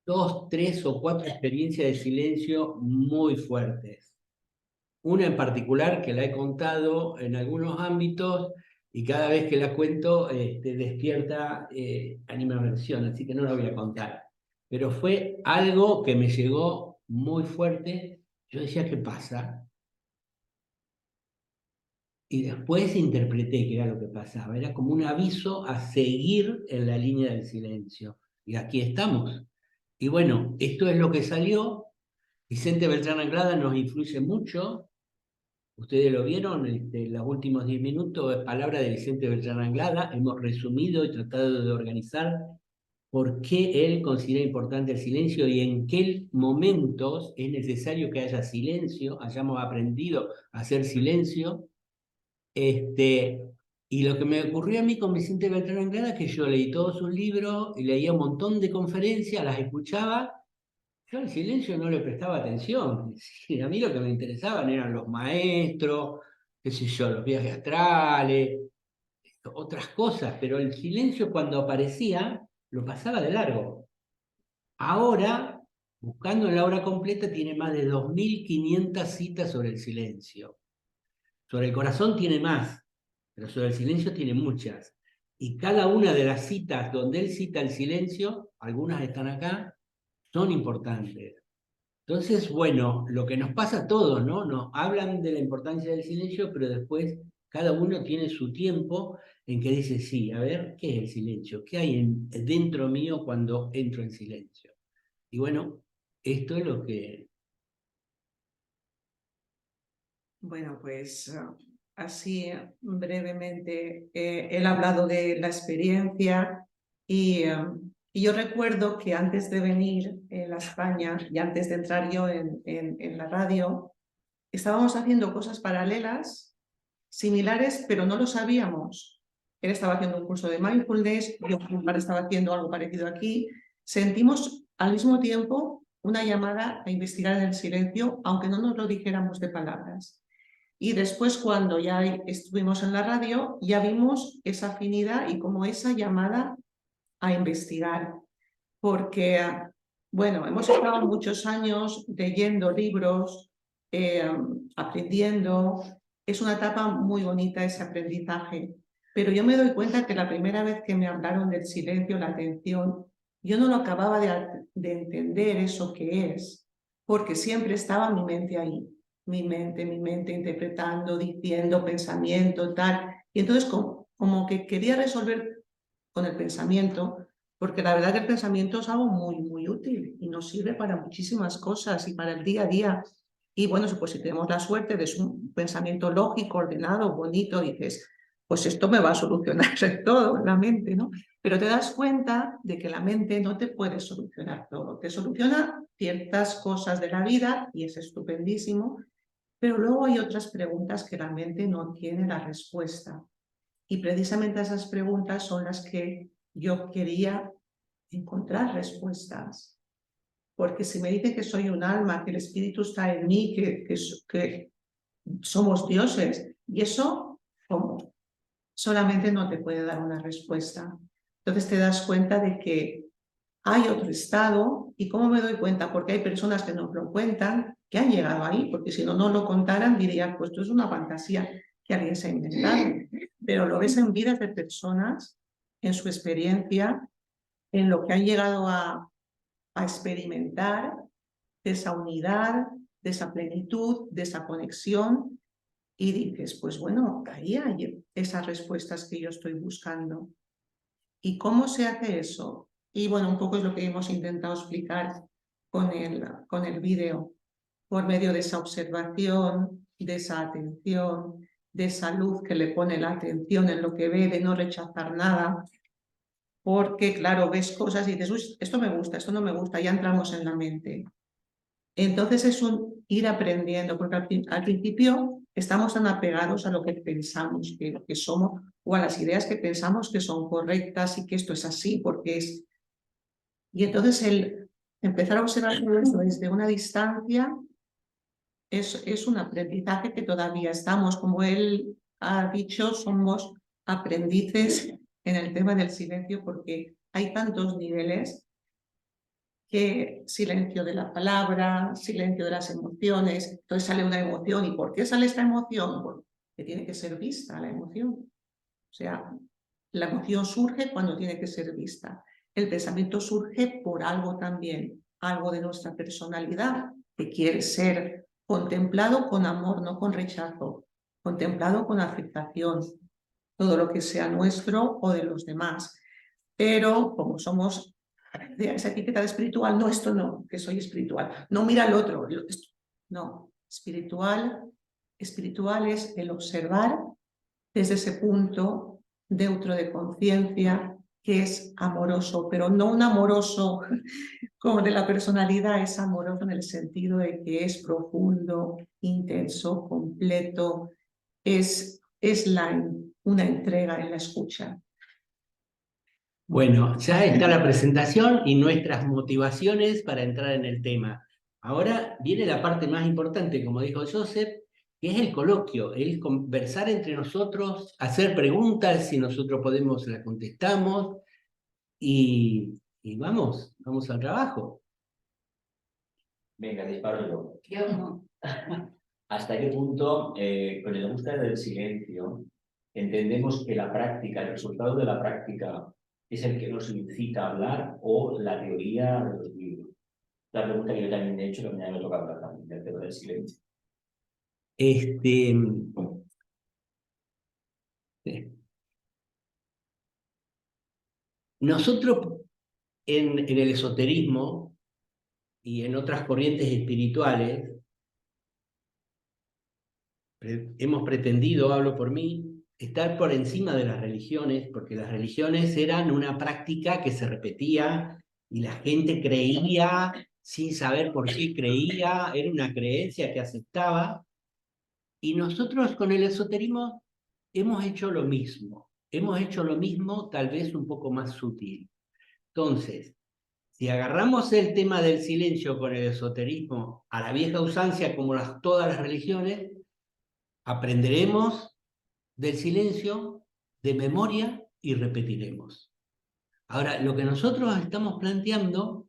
2, 3 o 4 experiencias de silencio muy fuertes. Una en particular que la he contado en algunos ámbitos, y cada vez que la cuento despierta animadversión, así que no la voy a contar. Pero fue algo que me llegó muy fuerte. Yo decía, ¿qué pasa? Y después interpreté que era lo que pasaba. Era como un aviso a seguir en la línea del silencio. Y aquí estamos. Y bueno, esto es lo que salió. Vicente Beltrán Anglada nos influye mucho. Ustedes lo vieron, los últimos 10 minutos, palabra de Vicente Beltrán Anglada. Hemos resumido y tratado de organizar por qué él considera importante el silencio y en qué momentos es necesario que haya silencio, hayamos aprendido a hacer silencio. Y lo que me ocurrió a mí con Vicente Beltrán Anglada es que yo leí todos sus libros y leía un montón de conferencias, las escuchaba. Yo al silencio no le prestaba atención. Y a mí lo que me interesaban eran los maestros, qué sé yo, los viajes astrales, otras cosas, pero el silencio cuando aparecía lo pasaba de largo. Ahora, buscando en la obra completa, tiene más de 2500 citas sobre el silencio. Sobre el corazón tiene más, pero sobre el silencio tiene muchas. Y cada una de las citas donde él cita el silencio, algunas están acá, son importantes. Entonces, bueno, lo que nos pasa a todos, ¿no? Nos hablan de la importancia del silencio, pero después cada uno tiene su tiempo en que dice, sí, a ver, ¿qué es el silencio? ¿Qué hay dentro mío cuando entro en silencio? Y bueno, esto es lo que... Bueno, pues así brevemente, él ha hablado de la experiencia y yo recuerdo que antes de venir a España y antes de entrar yo en la radio, estábamos haciendo cosas paralelas, similares, pero no lo sabíamos. Él estaba haciendo un curso de mindfulness, yo estaba haciendo algo parecido aquí. Sentimos al mismo tiempo una llamada a investigar en el silencio, aunque no nos lo dijéramos de palabras. Y después, cuando ya estuvimos en la radio, ya vimos esa afinidad y como esa llamada a investigar. Porque, bueno, hemos estado muchos años leyendo libros, aprendiendo. Es una etapa muy bonita ese aprendizaje. Pero yo me doy cuenta que la primera vez que me hablaron del silencio, la atención, yo no lo acababa de entender eso que es, porque siempre estaba mi mente ahí. Mi mente interpretando, diciendo, pensamiento, tal. Y entonces como que quería resolver con el pensamiento, porque la verdad que el pensamiento es algo muy útil y nos sirve para muchísimas cosas y para el día a día. Y bueno, pues si tenemos la suerte de un pensamiento lógico, ordenado, bonito, dices, pues esto me va a solucionar todo, la mente, ¿no? Pero te das cuenta de que la mente no te puede solucionar todo. Te soluciona ciertas cosas de la vida y es estupendísimo, pero luego hay otras preguntas que la mente no tiene la respuesta. Y precisamente esas preguntas son las que yo quería encontrar respuestas. Porque si me dice que soy un alma, que el espíritu está en mí, que somos dioses, y eso, ¿cómo? Solamente no te puede dar una respuesta. Entonces te das cuenta de que hay otro estado. ¿Y cómo me doy cuenta? Porque hay personas que nos lo cuentan, que han llegado ahí, porque si no lo contaran dirían, pues esto es una fantasía que alguien se ha inventado. Pero lo ves en vidas de personas, en su experiencia, en lo que han llegado a experimentar, de esa unidad, de esa plenitud, de esa conexión, y dices, pues bueno, ahí hay esas respuestas que yo estoy buscando. ¿Y cómo se hace eso? Y bueno, un poco es lo que hemos intentado explicar con el vídeo, por medio de esa observación, de esa atención, de esa luz que le pone la atención en lo que ve, de no rechazar nada, porque claro, ves cosas y dices, uy, esto me gusta, esto no me gusta, ya entramos en la mente. Entonces es un ir aprendiendo, porque al principio estamos tan apegados a lo que pensamos que somos, o a las ideas que pensamos que son correctas y que esto es así, porque es... Y entonces el empezar a observar todo esto desde una distancia es un aprendizaje que todavía estamos, como él ha dicho, somos aprendices en el tema del silencio, porque hay tantos niveles que silencio de la palabra, silencio de las emociones. Entonces sale una emoción. ¿Y por qué sale esta emoción? Porque tiene que ser vista la emoción. O sea, la emoción surge cuando tiene que ser vista. El pensamiento surge por algo también, algo de nuestra personalidad, que quiere ser contemplado con amor, no con rechazo, contemplado con aceptación, todo lo que sea nuestro o de los demás. Pero como somos esa etiqueta de espiritual, no, esto no, que soy espiritual. No, mira al otro. No, espiritual es el observar desde ese punto neutro de conciencia que es amoroso, pero no un amoroso como de la personalidad, es amoroso en el sentido de que es profundo, intenso, completo, es una entrega en la escucha. Bueno, ya está la presentación y nuestras motivaciones para entrar en el tema. Ahora viene la parte más importante, como dijo Joseph, que es el coloquio, el conversar entre nosotros, hacer preguntas, si nosotros podemos las contestamos, y vamos al trabajo. Venga, disparo yo. Yo no. ¿Hasta qué punto, con el búsqueda del silencio, entendemos que la práctica, el resultado de la práctica, es el que nos incita a hablar o la teoría de los libros? La pregunta que yo también he hecho, que mañana me toca hablar también del tema del silencio. Nosotros en el esoterismo y en otras corrientes espirituales hemos pretendido, hablo por mí, estar por encima de las religiones, porque las religiones eran una práctica que se repetía y la gente creía sin saber por qué creía, era una creencia que aceptaba, y nosotros con el esoterismo hemos hecho lo mismo tal vez un poco más sutil. Entonces, si agarramos el tema del silencio con el esoterismo a la vieja usanza, como todas las religiones, aprenderemos del silencio, de memoria, y repetiremos. Ahora, lo que nosotros estamos planteando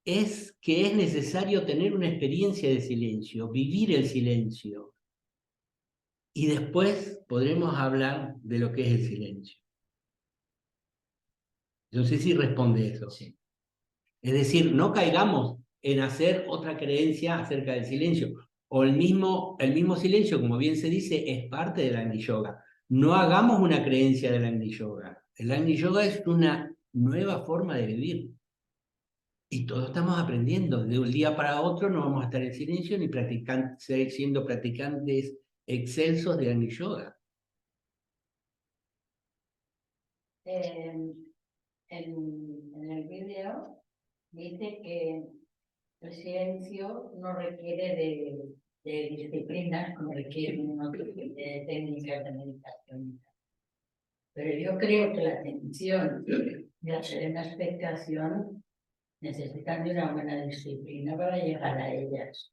es que es necesario tener una experiencia de silencio, vivir el silencio, y después podremos hablar de lo que es el silencio. No sé si responde eso. Sí. Es decir, no caigamos en hacer otra creencia acerca del silencio. O el mismo silencio, como bien se dice, es parte del Agni Yoga. No hagamos una creencia del Agni Yoga. El Agni Yoga es una nueva forma de vivir. Y todos estamos aprendiendo. De un día para otro no vamos a estar en silencio ni siendo practicantes excelsos de Agni Yoga. En el vídeo dice que el silencio no requiere de disciplinas como requieren de técnicas de meditación. Pero yo creo que la atención y la serena expectación necesitan de una buena disciplina para llegar a ellas.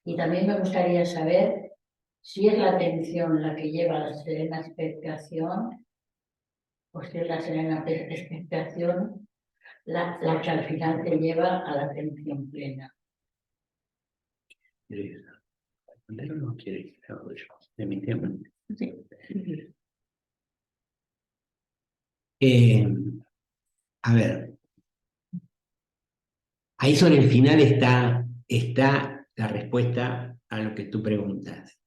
Y también me gustaría saber si es la atención la que lleva a la serena expectación o si es la serena expectación la que al final te lleva a la atención plena. No quiere que haga yo, de mi tiempo. Sí. A ver, ahí sobre el final está la respuesta a lo que tú preguntas.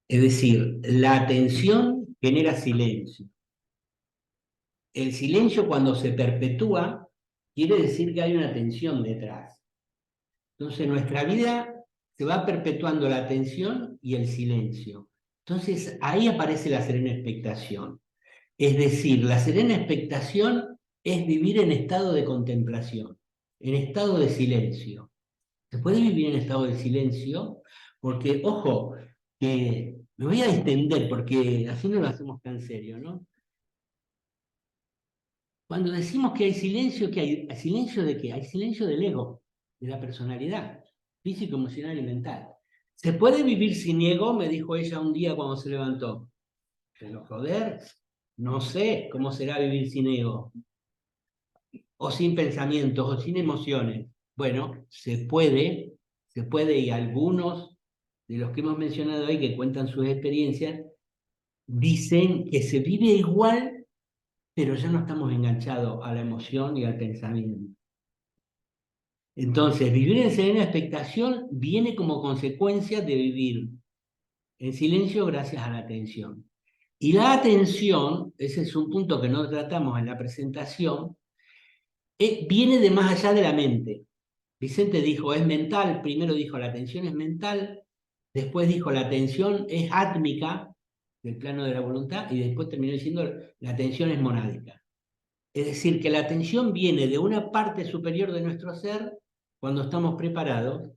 Es decir, la atención genera silencio. El silencio, cuando se perpetúa, quiere decir que hay una atención detrás. Entonces, en nuestra vida se va perpetuando la atención y el silencio. Entonces, ahí aparece la serena expectación. Es decir, la serena expectación es vivir en estado de contemplación, en estado de silencio. Se puede vivir en estado de silencio porque, ojo, que me voy a extender porque así no lo hacemos tan serio, ¿no? Cuando decimos que hay silencio, ¿qué hay? ¿Silencio de qué? Hay silencio del ego, de la personalidad, físico, emocional y mental. ¿Se puede vivir sin ego? Me dijo ella un día cuando se levantó. Pero joder, no sé cómo será vivir sin ego, o sin pensamientos, o sin emociones. Bueno, se puede, y algunos de los que hemos mencionado ahí, que cuentan sus experiencias, dicen que se vive igual, pero ya no estamos enganchados a la emoción y al pensamiento. Entonces, vivir en serena expectación viene como consecuencia de vivir en silencio gracias a la atención. Y la atención, ese es un punto que no tratamos en la presentación, viene de más allá de la mente. Vicente dijo, es mental, primero dijo la atención es mental, después dijo la atención es átmica, del plano de la voluntad, y después terminó diciendo la atención es monádica. Es decir, que la atención viene de una parte superior de nuestro ser cuando estamos preparados,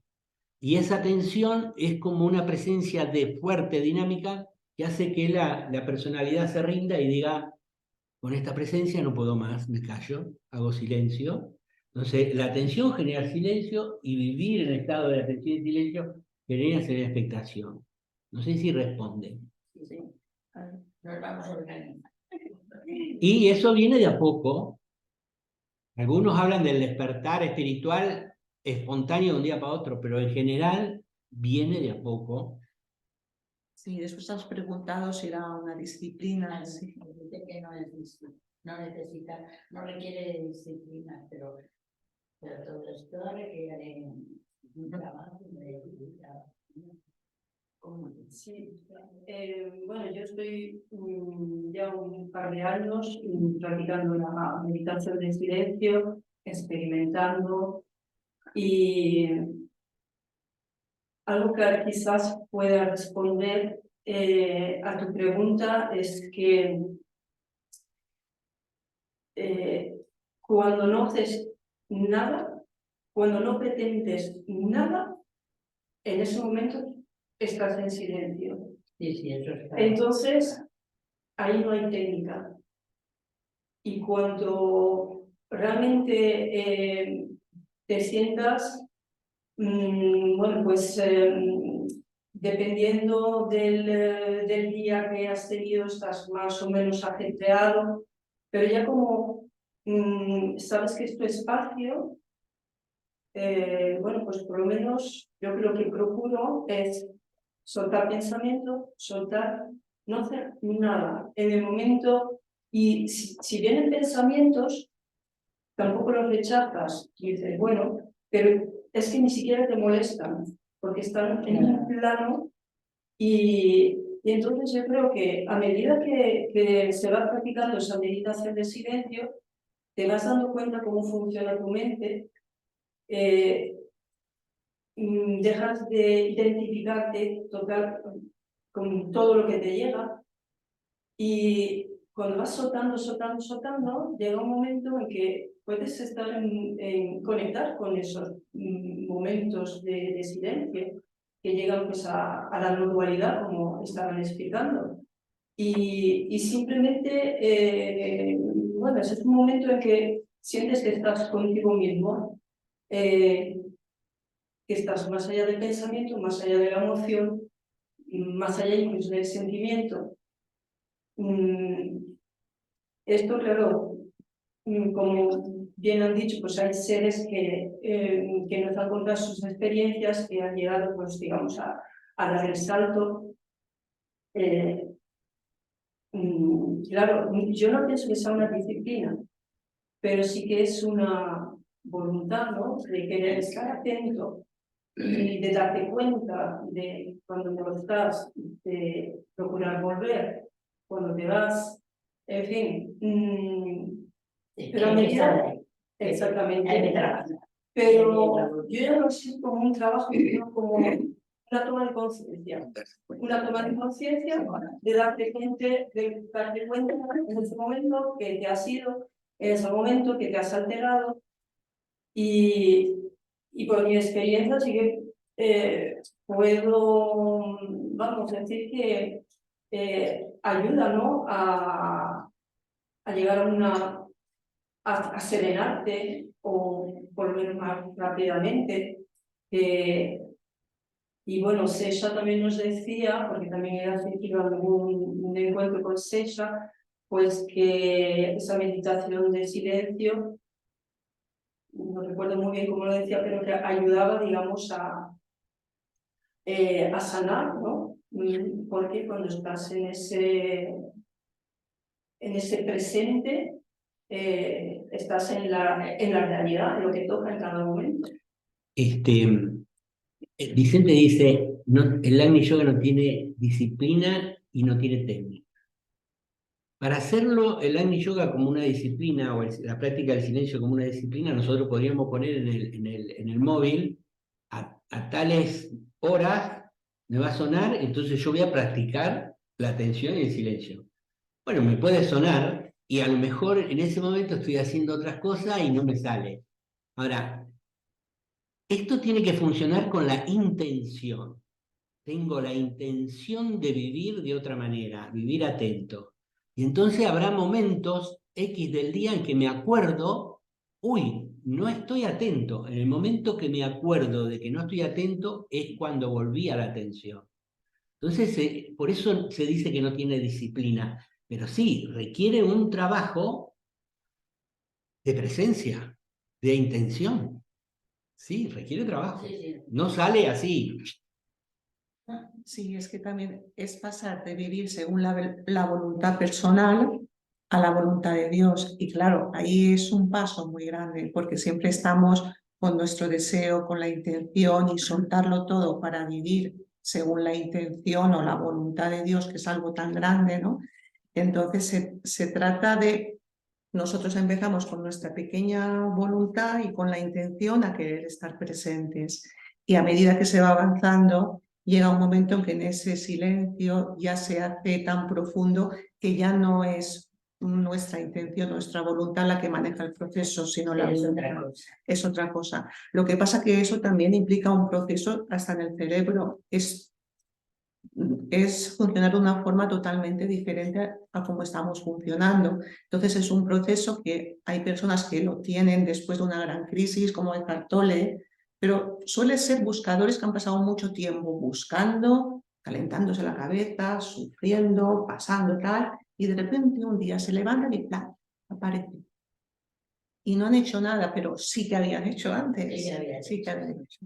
y esa atención es como una presencia de fuerte dinámica que hace que la personalidad se rinda y diga, con esta presencia no puedo más, me callo, hago silencio. Entonces, la atención genera silencio y vivir en estado de atención y silencio genera expectación. No sé si responde. Sí, sí. Nos vamos a organizar. Y eso viene de a poco. Algunos hablan del despertar espiritual espontáneo de un día para otro, pero en general viene de a poco. Sí, después has preguntado si era una disciplina. Sí, dice que no necesita, no requiere disciplina, pero todo esto requiere un trabajo de Sí, bueno, yo estoy ya un par de años practicando la meditación de silencio, experimentando, y algo que quizás pueda responder a tu pregunta es que cuando no haces nada, cuando no pretendes nada, en ese momento estás en silencio. Sí, sí, eso está. Entonces, ahí no hay técnica. Y cuando realmente te sientas, bueno, pues dependiendo del día que has tenido, estás más o menos ajetreado, pero ya como sabes que es tu espacio, bueno, pues por lo menos yo lo que procuro es soltar pensamiento, soltar, no hacer nada en el momento. Y si vienen pensamientos, tampoco los rechazas. Y dices, bueno, pero es que ni siquiera te molestan, porque están en un plano. Y entonces yo creo que a medida que se va practicando esa meditación de silencio, te vas dando cuenta cómo funciona tu mente. Dejas de identificarte total con todo lo que te llega, y cuando vas soltando, llega un momento en que puedes estar en conectar con esos momentos de silencio que llegan pues a la normalidad, como estaban explicando. Y simplemente, bueno, ese es un momento en que sientes que estás contigo mismo, que estás más allá del pensamiento, más allá de la emoción, más allá incluso del sentimiento. Esto, claro, como bien han dicho, pues hay seres que nos han contado sus experiencias, que han llegado, pues digamos, a dar el salto. Claro, yo no pienso que sea una disciplina, pero sí que es una voluntad, ¿no?, de querer estar atento y de darte cuenta de cuando no estás, de procurar volver cuando te vas, en fin. Pero a medida, exactamente, pero yo ya lo siento como un trabajo, sino como una toma de conciencia. Una toma de conciencia de darte cuenta en ese momento que te has ido, en ese momento que te has alterado. Y por mi experiencia sí que puedo, vamos, decir que ayuda, ¿no?, a llegar a serenarte, o por lo menos más rápidamente. Y bueno, Sesha también nos decía, porque también he asistido a un encuentro con Sesha, pues que esa meditación de silencio, no recuerdo muy bien cómo lo decía, pero que ayudaba, digamos, a sanar, ¿no? Porque cuando estás en ese presente, estás en la realidad, en lo que toca en cada momento. Vicente dice, no, el Agni Yoga no tiene disciplina y no tiene técnica. Para hacerlo el Agni Yoga como una disciplina, o la práctica del silencio como una disciplina, nosotros podríamos poner en el móvil a tales horas me va a sonar, entonces yo voy a practicar la atención y el silencio. Bueno, me puede sonar y a lo mejor en ese momento estoy haciendo otras cosas y no me sale. Ahora, esto tiene que funcionar con la intención. Tengo la intención de vivir de otra manera, vivir atento. Y entonces habrá momentos X del día en que me acuerdo, uy, no estoy atento. En el momento que me acuerdo de que no estoy atento es cuando volví a la atención. Entonces, por eso se dice que no tiene disciplina, pero sí, requiere un trabajo de presencia, de intención. Sí, requiere trabajo. Sí, sí. No sale así. Sí, es que también es pasar de vivir según la voluntad personal a la voluntad de Dios. Y claro, ahí es un paso muy grande, porque siempre estamos con nuestro deseo, con la intención, y soltarlo todo para vivir según la intención o la voluntad de Dios, que es algo tan grande, ¿no? Entonces se trata de, nosotros empezamos con nuestra pequeña voluntad y con la intención a querer estar presentes. Y a medida que se va avanzando, llega un momento en que en ese silencio ya se hace tan profundo que ya no es nuestra intención, nuestra voluntad la que maneja el proceso, sino la voluntad. Es otra cosa. Lo que pasa que eso también implica un proceso hasta en el cerebro. Es funcionar de una forma totalmente diferente a cómo estamos funcionando. Entonces es un proceso que hay personas que lo tienen después de una gran crisis, como Eckhart Tolle, pero suele ser buscadores que han pasado mucho tiempo buscando, calentándose la cabeza, sufriendo, pasando tal, y de repente un día se levantan y ¡plá!, aparece. Y no han hecho nada, pero sí que habían hecho antes. Sí que habían hecho.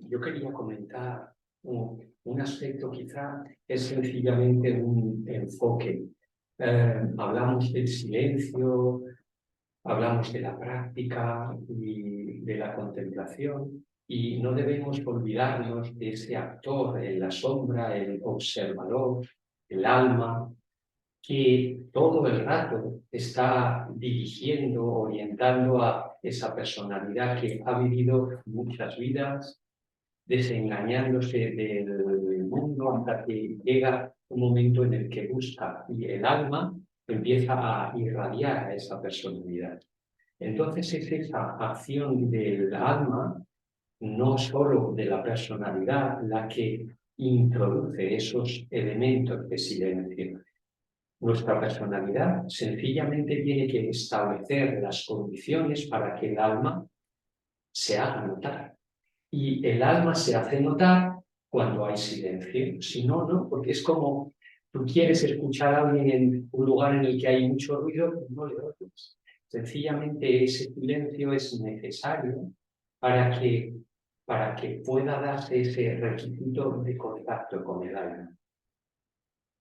Yo quería comentar un aspecto, quizá es sencillamente un enfoque. Hablamos del silencio, hablamos de la práctica y de la contemplación, y no debemos olvidarnos de ese actor en la sombra, el observador, el alma, que todo el rato está dirigiendo, orientando a esa personalidad que ha vivido muchas vidas, desengañándose del mundo hasta que llega un momento en el que busca y el alma empieza a irradiar a esa personalidad. Entonces es esa acción del alma, no solo de la personalidad, la que introduce esos elementos de silencio. Nuestra personalidad sencillamente tiene que establecer las condiciones para que el alma se haga notar. Y el alma se hace notar cuando hay silencio. Si no, no, porque es como tú quieres escuchar a alguien en un lugar en el que hay mucho ruido, pues no le oyes. Sencillamente ese silencio es necesario para que pueda darse ese requisito de contacto con el alma.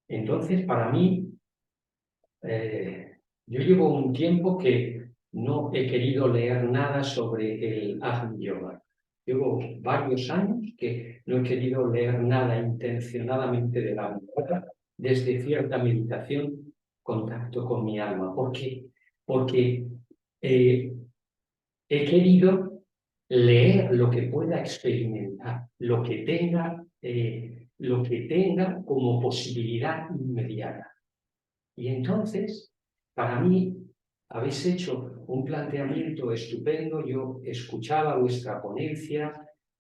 Entonces, para mí, yo llevo un tiempo que no he querido leer nada sobre el Agni Yoga. Llevo varios años que no he querido leer nada intencionadamente del Agni Yoga, desde cierta meditación, contacto con mi alma. ¿Por qué? Porque he querido leer lo que pueda experimentar, lo que tenga como posibilidad inmediata. Y entonces, para mí, habéis hecho un planteamiento estupendo. Yo escuchaba vuestra ponencia,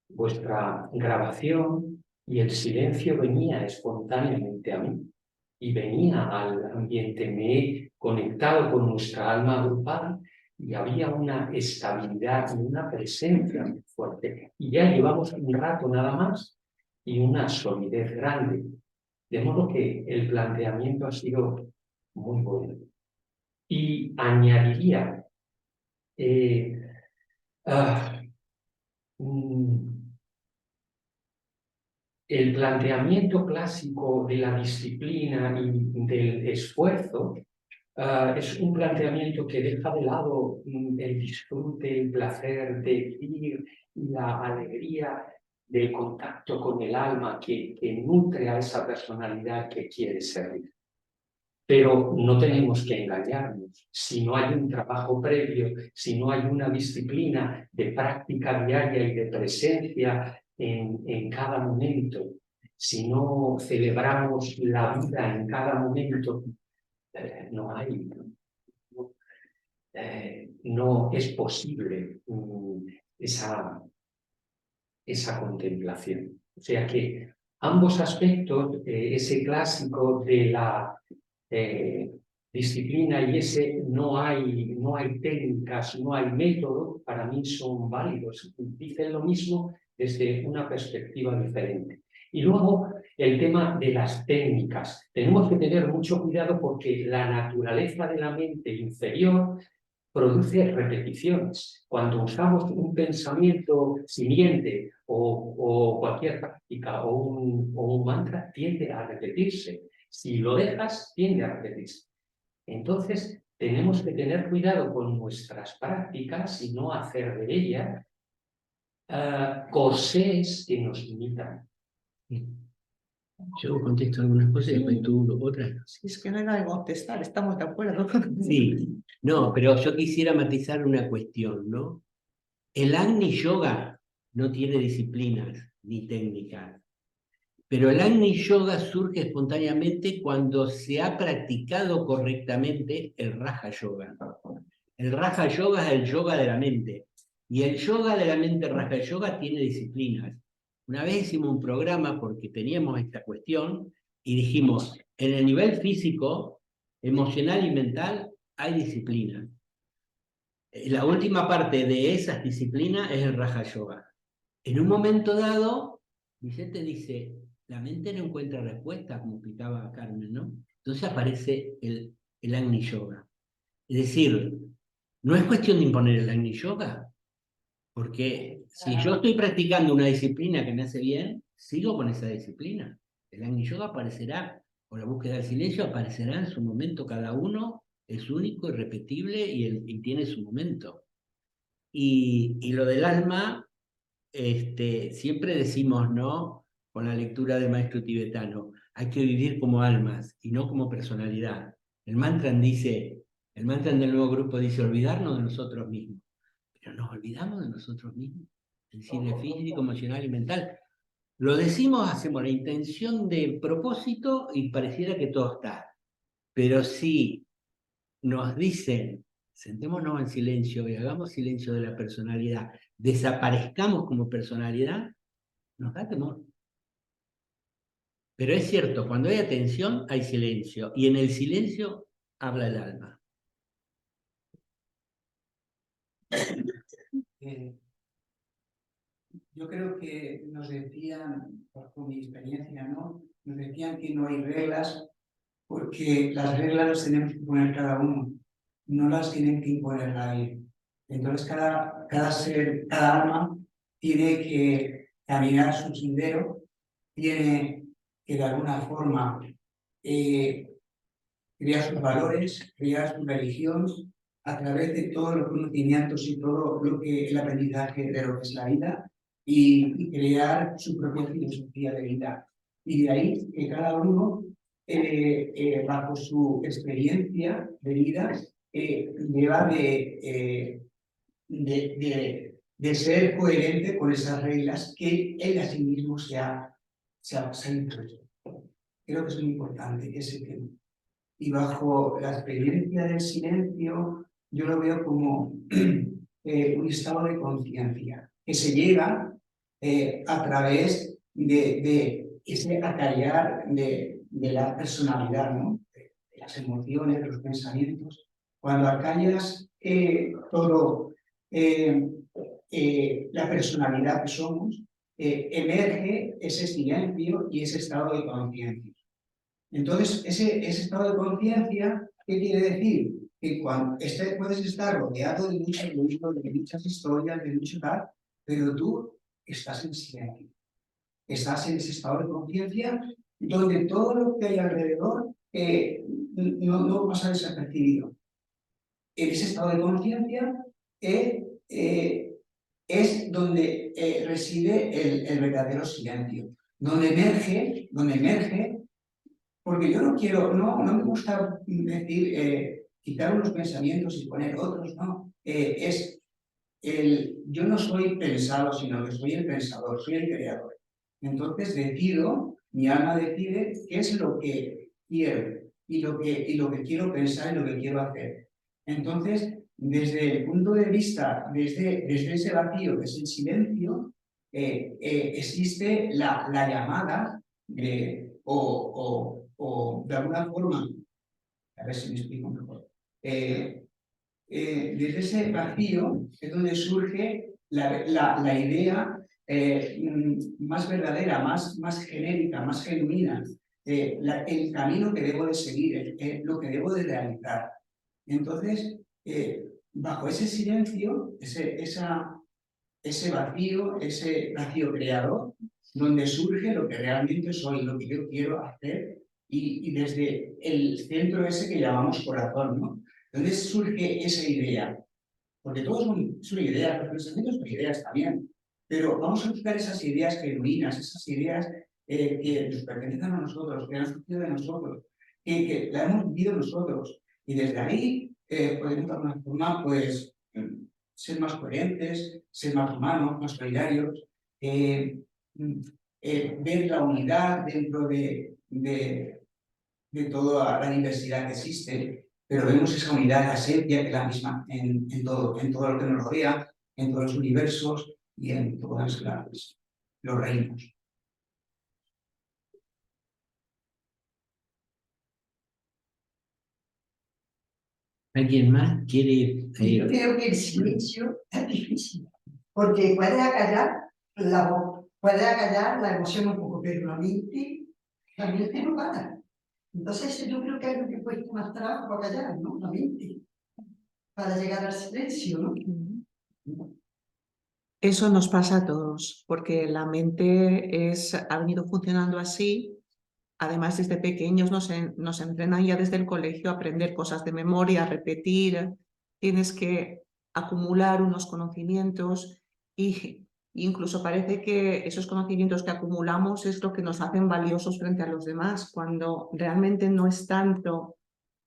vuestra grabación, y el silencio venía espontáneamente a mí y venía al ambiente. Me he conectado con nuestra alma grupal y había una estabilidad y una presencia muy fuerte. Y ya llevamos un rato nada más y una solidez grande. De modo que el planteamiento ha sido muy bueno. Y añadiría, el planteamiento clásico de la disciplina y del esfuerzo es un planteamiento que deja de lado el disfrute, el placer de vivir y la alegría del contacto con el alma que nutre a esa personalidad que quiere servir. Pero no tenemos que engañarnos. Si no hay un trabajo previo, si no hay una disciplina de práctica diaria y de presencia en cada momento, si no celebramos la vida en cada momento, no hay, no es posible esa contemplación. O sea que ambos aspectos, ese clásico de la disciplina y ese no hay técnicas, no hay método, para mí son válidos. Dicen lo mismo desde una perspectiva diferente. Y luego el tema de las técnicas. Tenemos que tener mucho cuidado porque la naturaleza de la mente inferior produce repeticiones. Cuando usamos un pensamiento simiente o cualquier práctica o un mantra, tiende a repetirse. Si lo dejas, tiende a repetirse. Entonces, tenemos que tener cuidado con nuestras prácticas y no hacer de ellas corsés que nos limitan. Yo contesto algunas cosas y después tú otras. Si es que no hay nada que contestar, estamos de acuerdo. Sí, no, pero yo quisiera matizar una cuestión, ¿no? El Agni Yoga no tiene disciplinas ni técnicas, pero el Agni Yoga surge espontáneamente cuando se ha practicado correctamente el Raja Yoga. El Raja Yoga es el yoga de la mente, y el yoga de la mente, Raja Yoga, tiene disciplinas. Una vez hicimos un programa porque teníamos esta cuestión y dijimos, en el nivel físico, emocional y mental hay disciplinas. La última parte de esas disciplinas es el Raja Yoga. En un momento dado, Vicente dice, la mente no encuentra respuesta, como explicaba Carmen, ¿no? Entonces aparece el Agni Yoga. Es decir, no es cuestión de imponer el Agni Yoga, porque si yo estoy practicando una disciplina que me hace bien, sigo con esa disciplina. El Agni Yoga aparecerá, o la búsqueda del silencio aparecerá en su momento, cada uno es único, irrepetible y tiene su momento. Y lo del alma, siempre decimos, ¿no? Con la lectura del maestro tibetano, hay que vivir como almas y no como personalidad. El mantra del nuevo grupo dice, olvidarnos de nosotros mismos. Pero nos olvidamos de nosotros mismos, es decir, de físico, emocional y mental. Lo decimos, hacemos la intención de propósito y pareciera que todo está. Pero si nos dicen, sentémonos en silencio y hagamos silencio de la personalidad, desaparezcamos como personalidad, nos da temor. Pero es cierto, cuando hay atención hay silencio, y en el silencio habla el alma. Yo creo que nos decían, por mi experiencia, ¿no? Nos decían que no hay reglas, porque las reglas las tenemos que poner cada uno, no las tienen que imponer nadie. Entonces cada ser, cada alma tiene que caminar su sendero, tiene que de alguna forma crear sus valores, crear su religión, a través de todos los conocimientos y todo lo que el aprendizaje de lo que es la vida, y crear su propia filosofía de vida. Y de ahí que cada uno, bajo su experiencia de vida, deba de ser coherente con esas reglas que él a sí mismo se ha impuesto. Creo que es muy importante ese tema. Y bajo la experiencia del silencio, yo lo veo como un estado de conciencia que se llega a través de ese acallar de la personalidad, ¿no? De las emociones, de los pensamientos. Cuando acallas todo la personalidad que somos, emerge ese silencio y ese estado de conciencia. Entonces, ese estado de conciencia, ¿qué quiere decir? Que cuando puedes estar rodeado de muchos libros, de muchas historias, de mucho tal, pero tú estás en silencio. Estás en ese estado de conciencia donde todo lo que hay alrededor no pasa desapercibido. En ese estado de conciencia es donde reside el verdadero silencio, donde emerge porque yo no quiero, no me gusta decir quitar unos pensamientos y poner otros, no. Yo no soy pensado, sino que soy el pensador, soy el creador. Entonces decido, mi alma decide qué es lo que quiero y lo que quiero pensar y lo que quiero hacer. Entonces, desde el punto de vista, desde ese vacío que es el silencio, existe la llamada o de alguna forma, a ver si me explico mejor, desde ese vacío es donde surge la idea más verdadera, más genérica, más genuina, el camino que debo de seguir, lo que debo de realizar. Entonces, bajo ese silencio, ese vacío creador, donde surge lo que realmente soy, lo que yo quiero hacer, y desde el centro ese que llamamos corazón, ¿no? ¿Dónde surge esa idea? Porque todos son ideas, los pensamientos son ideas también, pero vamos a buscar esas ideas genuinas, esas ideas que nos pertenecen a nosotros, que han surgido de nosotros, que la hemos vivido nosotros. Y desde ahí podemos de alguna forma pues, ser más coherentes, ser más humanos, más solidarios, ver la unidad dentro de toda la diversidad que existe, pero vemos esa unidad, la esencia que es la misma en todo lo que nos rodea, en todos los universos y en todos los reinos. ¿Alguien más quiere? Yo creo que el silencio es difícil, porque puedes acallar la voz, puedes acallar la emoción un poco, pero la mente no para. Entonces yo creo que es lo que cuesta más trabajo para callar, ¿no? La mente, para llegar al silencio, ¿no? Eso nos pasa a todos, porque la mente ha venido funcionando así. Además, desde pequeños nos entrenan ya desde el colegio a aprender cosas de memoria, a repetir. Tienes que acumular unos conocimientos y incluso parece que esos conocimientos que acumulamos es lo que nos hacen valiosos frente a los demás, cuando realmente no es tanto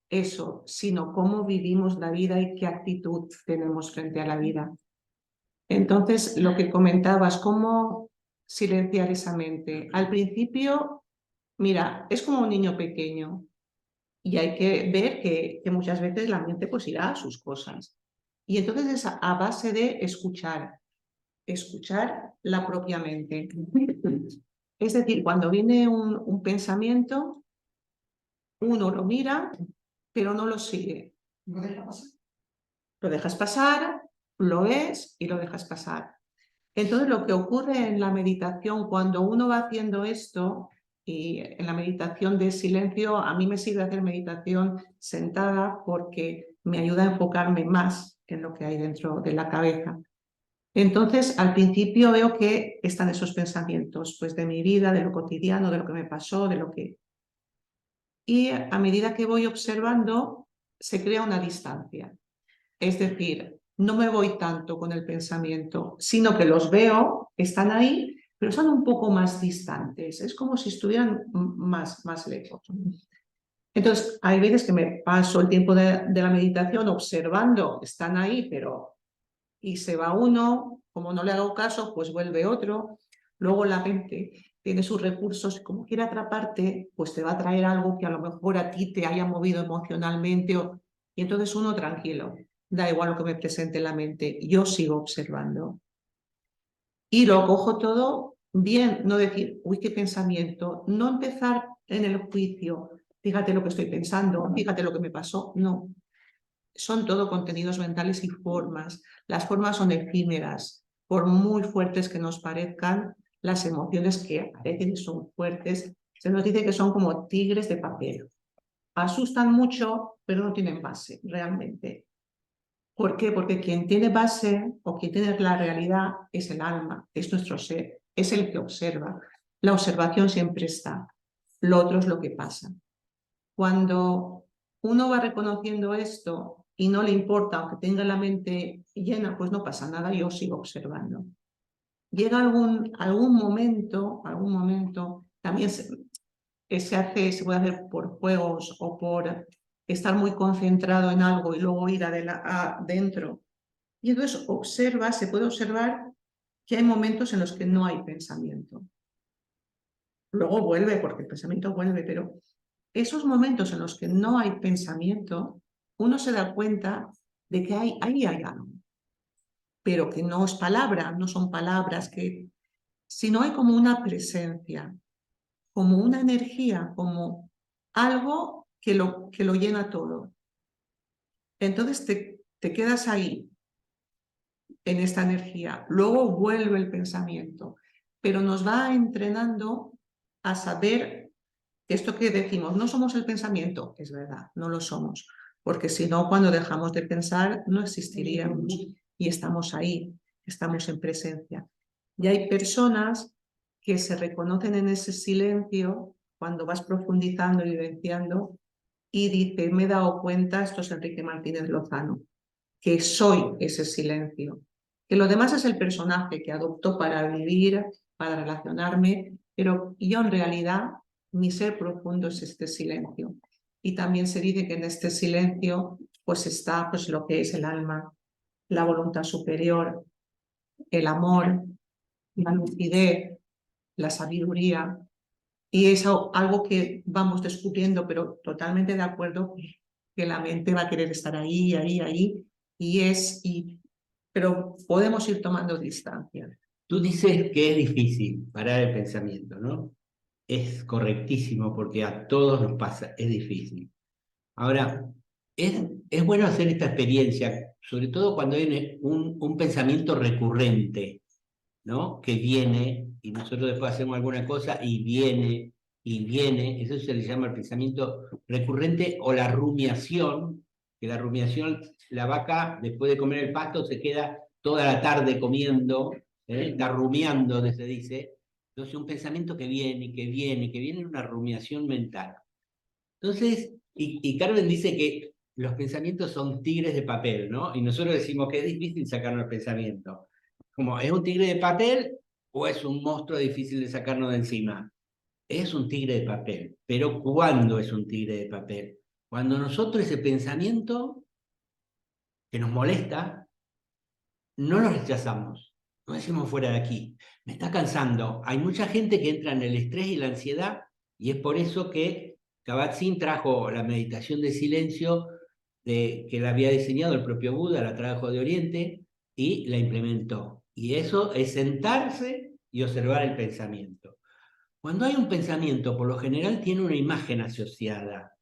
eso, sino cómo vivimos la vida y qué actitud tenemos frente a la vida. Entonces, lo que comentabas, cómo silenciar esa mente. Al principio, mira, es como un niño pequeño y hay que ver que muchas veces la mente pues irá a sus cosas. Y entonces es a base de escuchar la propia mente. Es decir, cuando viene un pensamiento, uno lo mira, pero no lo sigue. ¿Lo deja pasar? Lo dejas pasar, lo ves y lo dejas pasar. Entonces, lo que ocurre en la meditación, cuando uno va haciendo esto, y en la meditación de silencio, a mí me sirve hacer meditación sentada porque me ayuda a enfocarme más en lo que hay dentro de la cabeza. Entonces, al principio veo que están esos pensamientos, pues de mi vida, de lo cotidiano, de lo que me pasó, de lo que... Y a medida que voy observando, se crea una distancia. Es decir, no me voy tanto con el pensamiento, sino que los veo, están ahí, pero son un poco más distantes. Es como si estuvieran más lejos. Entonces, hay veces que me paso el tiempo de la meditación observando, están ahí, pero... Y se va uno, como no le hago caso, pues vuelve otro. Luego la mente tiene sus recursos, como quiere atraparte, pues te va a traer algo que a lo mejor a ti te haya movido emocionalmente. Y entonces uno tranquilo. Da igual lo que me presente en la mente, yo sigo observando. Y lo cojo todo bien, no decir, uy, qué pensamiento, no empezar en el juicio, fíjate lo que estoy pensando, fíjate lo que me pasó, no. Son todo contenidos mentales y formas. Las formas son efímeras, por muy fuertes que nos parezcan, las emociones que aparecen son fuertes. Se nos dice que son como tigres de papel. Asustan mucho, pero no tienen base, realmente. ¿Por qué? Porque quien tiene base o quien tiene la realidad es el alma, es nuestro ser, es el que observa. La observación siempre está, lo otro es lo que pasa. Cuando uno va reconociendo esto y no le importa, aunque tenga la mente llena, pues no pasa nada, yo sigo observando. Llega algún momento, también se puede hacer por juegos o por estar muy concentrado en algo y luego ir adentro. Y entonces se puede observar que hay momentos en los que no hay pensamiento. Luego vuelve, porque el pensamiento vuelve, pero esos momentos en los que no hay pensamiento, uno se da cuenta de que ahí hay algo, pero que no es palabra, no son palabras, sino hay como una presencia, como una energía, como algo que lo llena todo. Entonces te quedas ahí, en esta energía. Luego vuelve el pensamiento, pero nos va entrenando a saber esto que decimos, no somos el pensamiento, es verdad, no lo somos, porque si no, cuando dejamos de pensar, no existiríamos y estamos ahí, estamos en presencia. Y hay personas que se reconocen en ese silencio cuando vas profundizando y vivenciando y dice, me he dado cuenta, esto es Enrique Martínez Lozano, que soy ese silencio, que lo demás es el personaje que adoptó para vivir, para relacionarme, pero yo en realidad mi ser profundo es este silencio. Y también se dice que en este silencio pues está pues, lo que es el alma, la voluntad superior, el amor, la lucidez, la sabiduría. Y es algo que vamos descubriendo, pero totalmente de acuerdo que la mente va a querer estar ahí, pero podemos ir tomando distancia. Tú dices que es difícil parar el pensamiento, ¿no? Es correctísimo porque a todos nos pasa, es difícil. Ahora, es bueno hacer esta experiencia, sobre todo cuando hay un pensamiento recurrente, ¿no? Que viene y nosotros después hacemos alguna cosa y viene, eso se le llama el pensamiento recurrente o la rumiación, que la rumiación, la vaca después de comer el pasto se queda toda la tarde comiendo, está rumiando, se dice. Entonces un pensamiento que viene, que viene, que viene, una rumiación mental. Entonces, y Carmen dice que los pensamientos son tigres de papel, ¿no? Y nosotros decimos que es difícil sacarnos el pensamiento. Como, ¿es un tigre de papel o es un monstruo difícil de sacarnos de encima? Es un tigre de papel. Pero ¿cuándo es un tigre de papel? Cuando nosotros ese pensamiento que nos molesta, no lo rechazamos. No decimos fuera de aquí. Me está cansando. Hay mucha gente que entra en el estrés y la ansiedad y es por eso que Kabat-Zinn trajo la meditación de silencio que la había diseñado el propio Buda, la trajo de Oriente y la implementó. Y eso es sentarse y observar el pensamiento. Cuando hay un pensamiento, por lo general tiene una imagen asociada.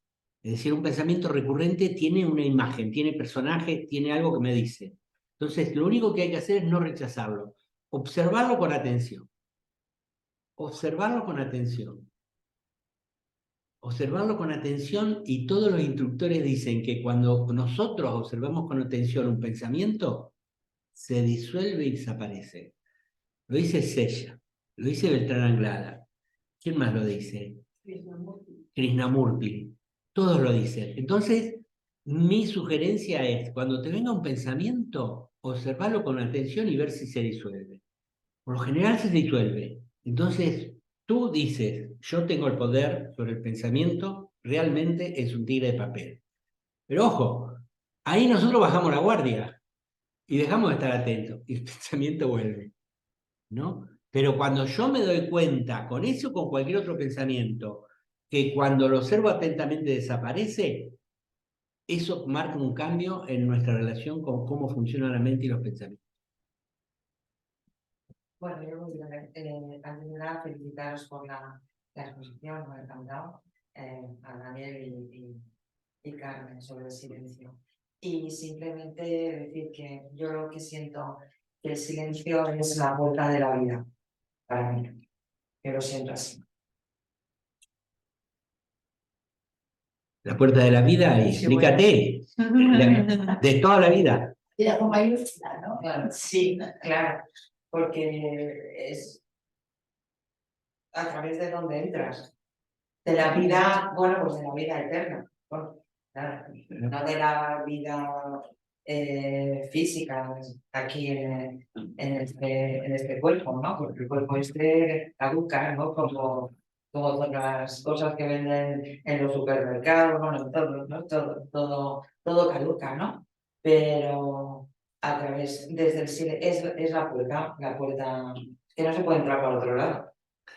Es decir, un pensamiento recurrente tiene una imagen, tiene personaje, tiene algo que me dice. Entonces, lo único que hay que hacer es no rechazarlo, observarlo con atención. Observarlo con atención. Observarlo con atención y todos los instructores dicen que cuando nosotros observamos con atención un pensamiento, se disuelve y desaparece. Lo dice Sella, lo dice Beltrán Anglada. ¿Quién más lo dice? Krishnamurti. Todos lo dicen. Entonces, mi sugerencia es, cuando te venga un pensamiento, observarlo con atención y ver si se disuelve. Por lo general se disuelve. Entonces, tú dices, yo tengo el poder sobre el pensamiento, realmente es un tigre de papel. Pero ojo, ahí nosotros bajamos la guardia y dejamos de estar atentos y el pensamiento vuelve, ¿no? Pero cuando yo me doy cuenta, con eso o con cualquier otro pensamiento, que cuando lo observo atentamente desaparece, eso marca un cambio en nuestra relación con cómo funciona la mente y los pensamientos. Bueno, yo voy antes de nada felicitaros por la exposición, me ha encantado, a Daniel y Carmen sobre el silencio. Y simplemente decir que yo lo que siento que el silencio es la puerta de la vida, para mí, que lo siento así. La puerta de la vida, explícate, de toda la vida. Era con mayúscula, ¿no? Claro, sí, claro, porque es a través de donde entras, de la vida, bueno, pues de la vida eterna, bueno, claro, no de la vida física aquí en este cuerpo, ¿no? Porque el cuerpo este caduca, ¿no? Como como otras cosas que venden en los supermercados, bueno, todo, ¿no? Todo caduca, ¿no? Pero a través, desde el silencio, es la puerta que no se puede entrar por otro lado,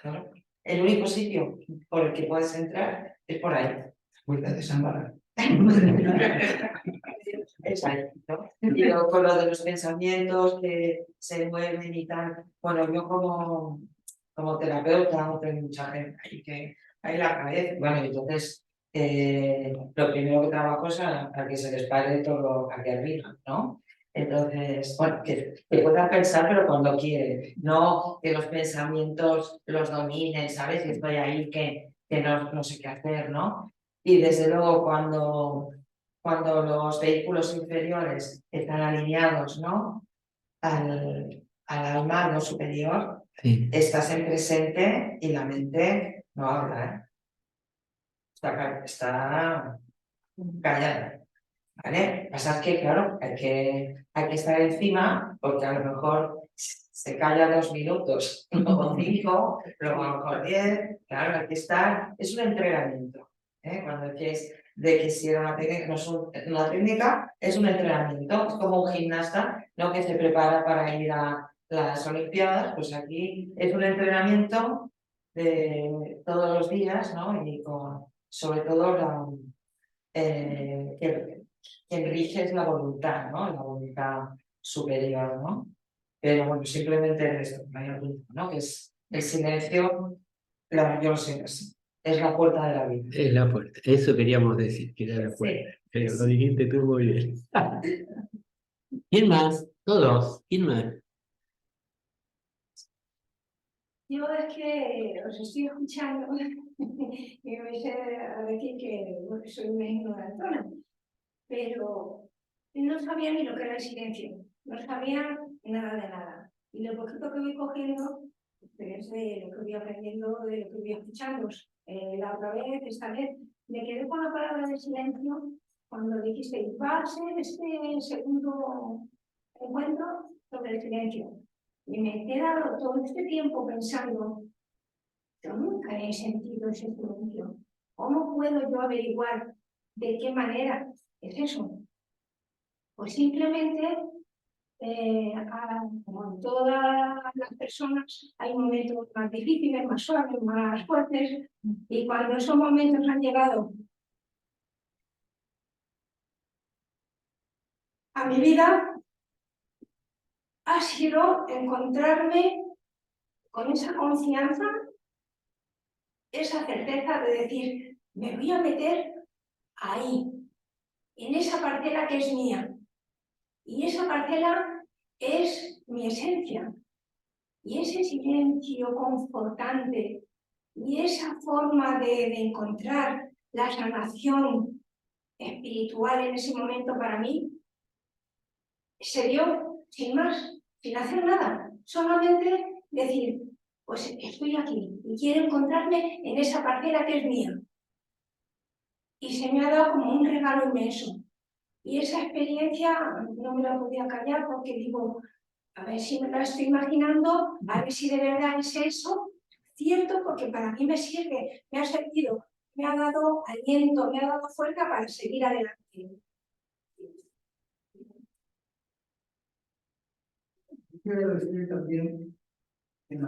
¿no? El único sitio por el que puedes entrar es por ahí. Puerta de San Bala. Es ahí, ¿no? Y luego con lo de los pensamientos que se mueven y tal, bueno, yo como terapeuta, tengo mucha gente ahí que hay la cabeza, bueno, y entonces lo primero que trabajo es a que se les pare todo aquí arriba, ¿no? Entonces, bueno, que puedan pensar, pero cuando quieren, no que los pensamientos los dominen, ¿sabes? Que estoy ahí, que no sé qué hacer, ¿no? Y desde luego cuando los vehículos inferiores están alineados, ¿no? al alma no superior, Sí. estás en presente y la mente no habla, ¿eh? Está callada, ¿vale? Pasa es que, claro, hay que estar encima porque a lo mejor se calla 2 minutos, luego 5, luego a lo mejor 10, claro, hay que estar, es un entrenamiento, ¿eh? Cuando decís de que si era una técnica, no es una técnica, es un entrenamiento, es como un gimnasta, ¿no? Que se prepara para ir a las Olimpiadas, pues aquí es un entrenamiento de todos los días, ¿no? Y sobre todo que rige es la voluntad, ¿no? La voluntad superior, ¿no? Pero bueno, simplemente esto, ¿no? Que es el silencio, yo lo sé, es la puerta de la vida. Es la puerta. Eso queríamos decir, que era la puerta. Pero lo dijiste tú muy bien. ¿Quién más? Todos. ¿Quién más? Yo es que os estoy escuchando y me vais a decir que bueno, soy una ignorantona, pero no sabía ni lo que era el silencio, no sabía nada de nada. Y lo poquito que voy cogiendo es de lo que voy aprendiendo, de lo que voy escuchando. La otra vez, esta vez, me quedé con la palabra de silencio cuando dijiste, va a ser este segundo encuentro sobre el silencio. Y me he quedado todo este tiempo pensando, yo nunca he sentido ese silencio. ¿Cómo puedo yo averiguar de qué manera es eso? Pues simplemente, como en todas las personas, hay momentos más difíciles, más suaves, más fuertes, y cuando esos momentos han llegado a mi vida, ha sido encontrarme con esa confianza, esa certeza de decir, me voy a meter ahí, en esa parcela que es mía. Y esa parcela es mi esencia. Y ese silencio confortante y esa forma de encontrar la sanación espiritual en ese momento para mí, se dio sin más, sin hacer nada. Solamente decir, pues estoy aquí y quiero encontrarme en esa parcela que es mía. Y se me ha dado como un regalo inmenso. Y esa experiencia no me la podía callar porque digo, a ver si me la estoy imaginando, a ver si de verdad es eso, cierto, porque para mí me sirve, me ha servido, me ha dado aliento, me ha dado fuerza para seguir adelante. Quiero decir también que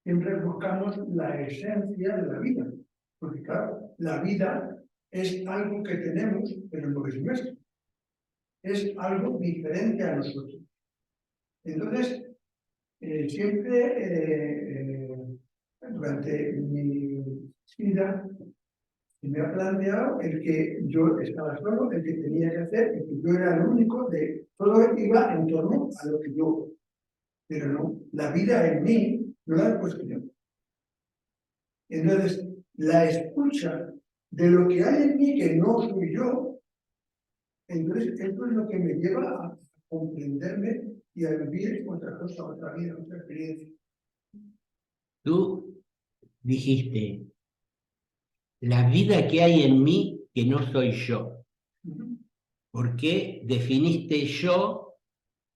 siempre buscamos la esencia de la vida, porque claro, la vida es algo que tenemos, pero no es nuestro. Es algo diferente a nosotros. Entonces, siempre durante mi vida me ha planteado el que yo estaba solo, el que tenía que hacer, el que yo era el único, todo iba en torno a lo que yo. Pero no, la vida en mí no la he puesto yo. Entonces, la escucha de lo que hay en mí que no soy yo, entonces esto es lo que me lleva a comprenderme y a vivir otra cosa, otra vida, otra experiencia. Tú dijiste, la vida que hay en mí que no soy yo. ¿Por qué definiste yo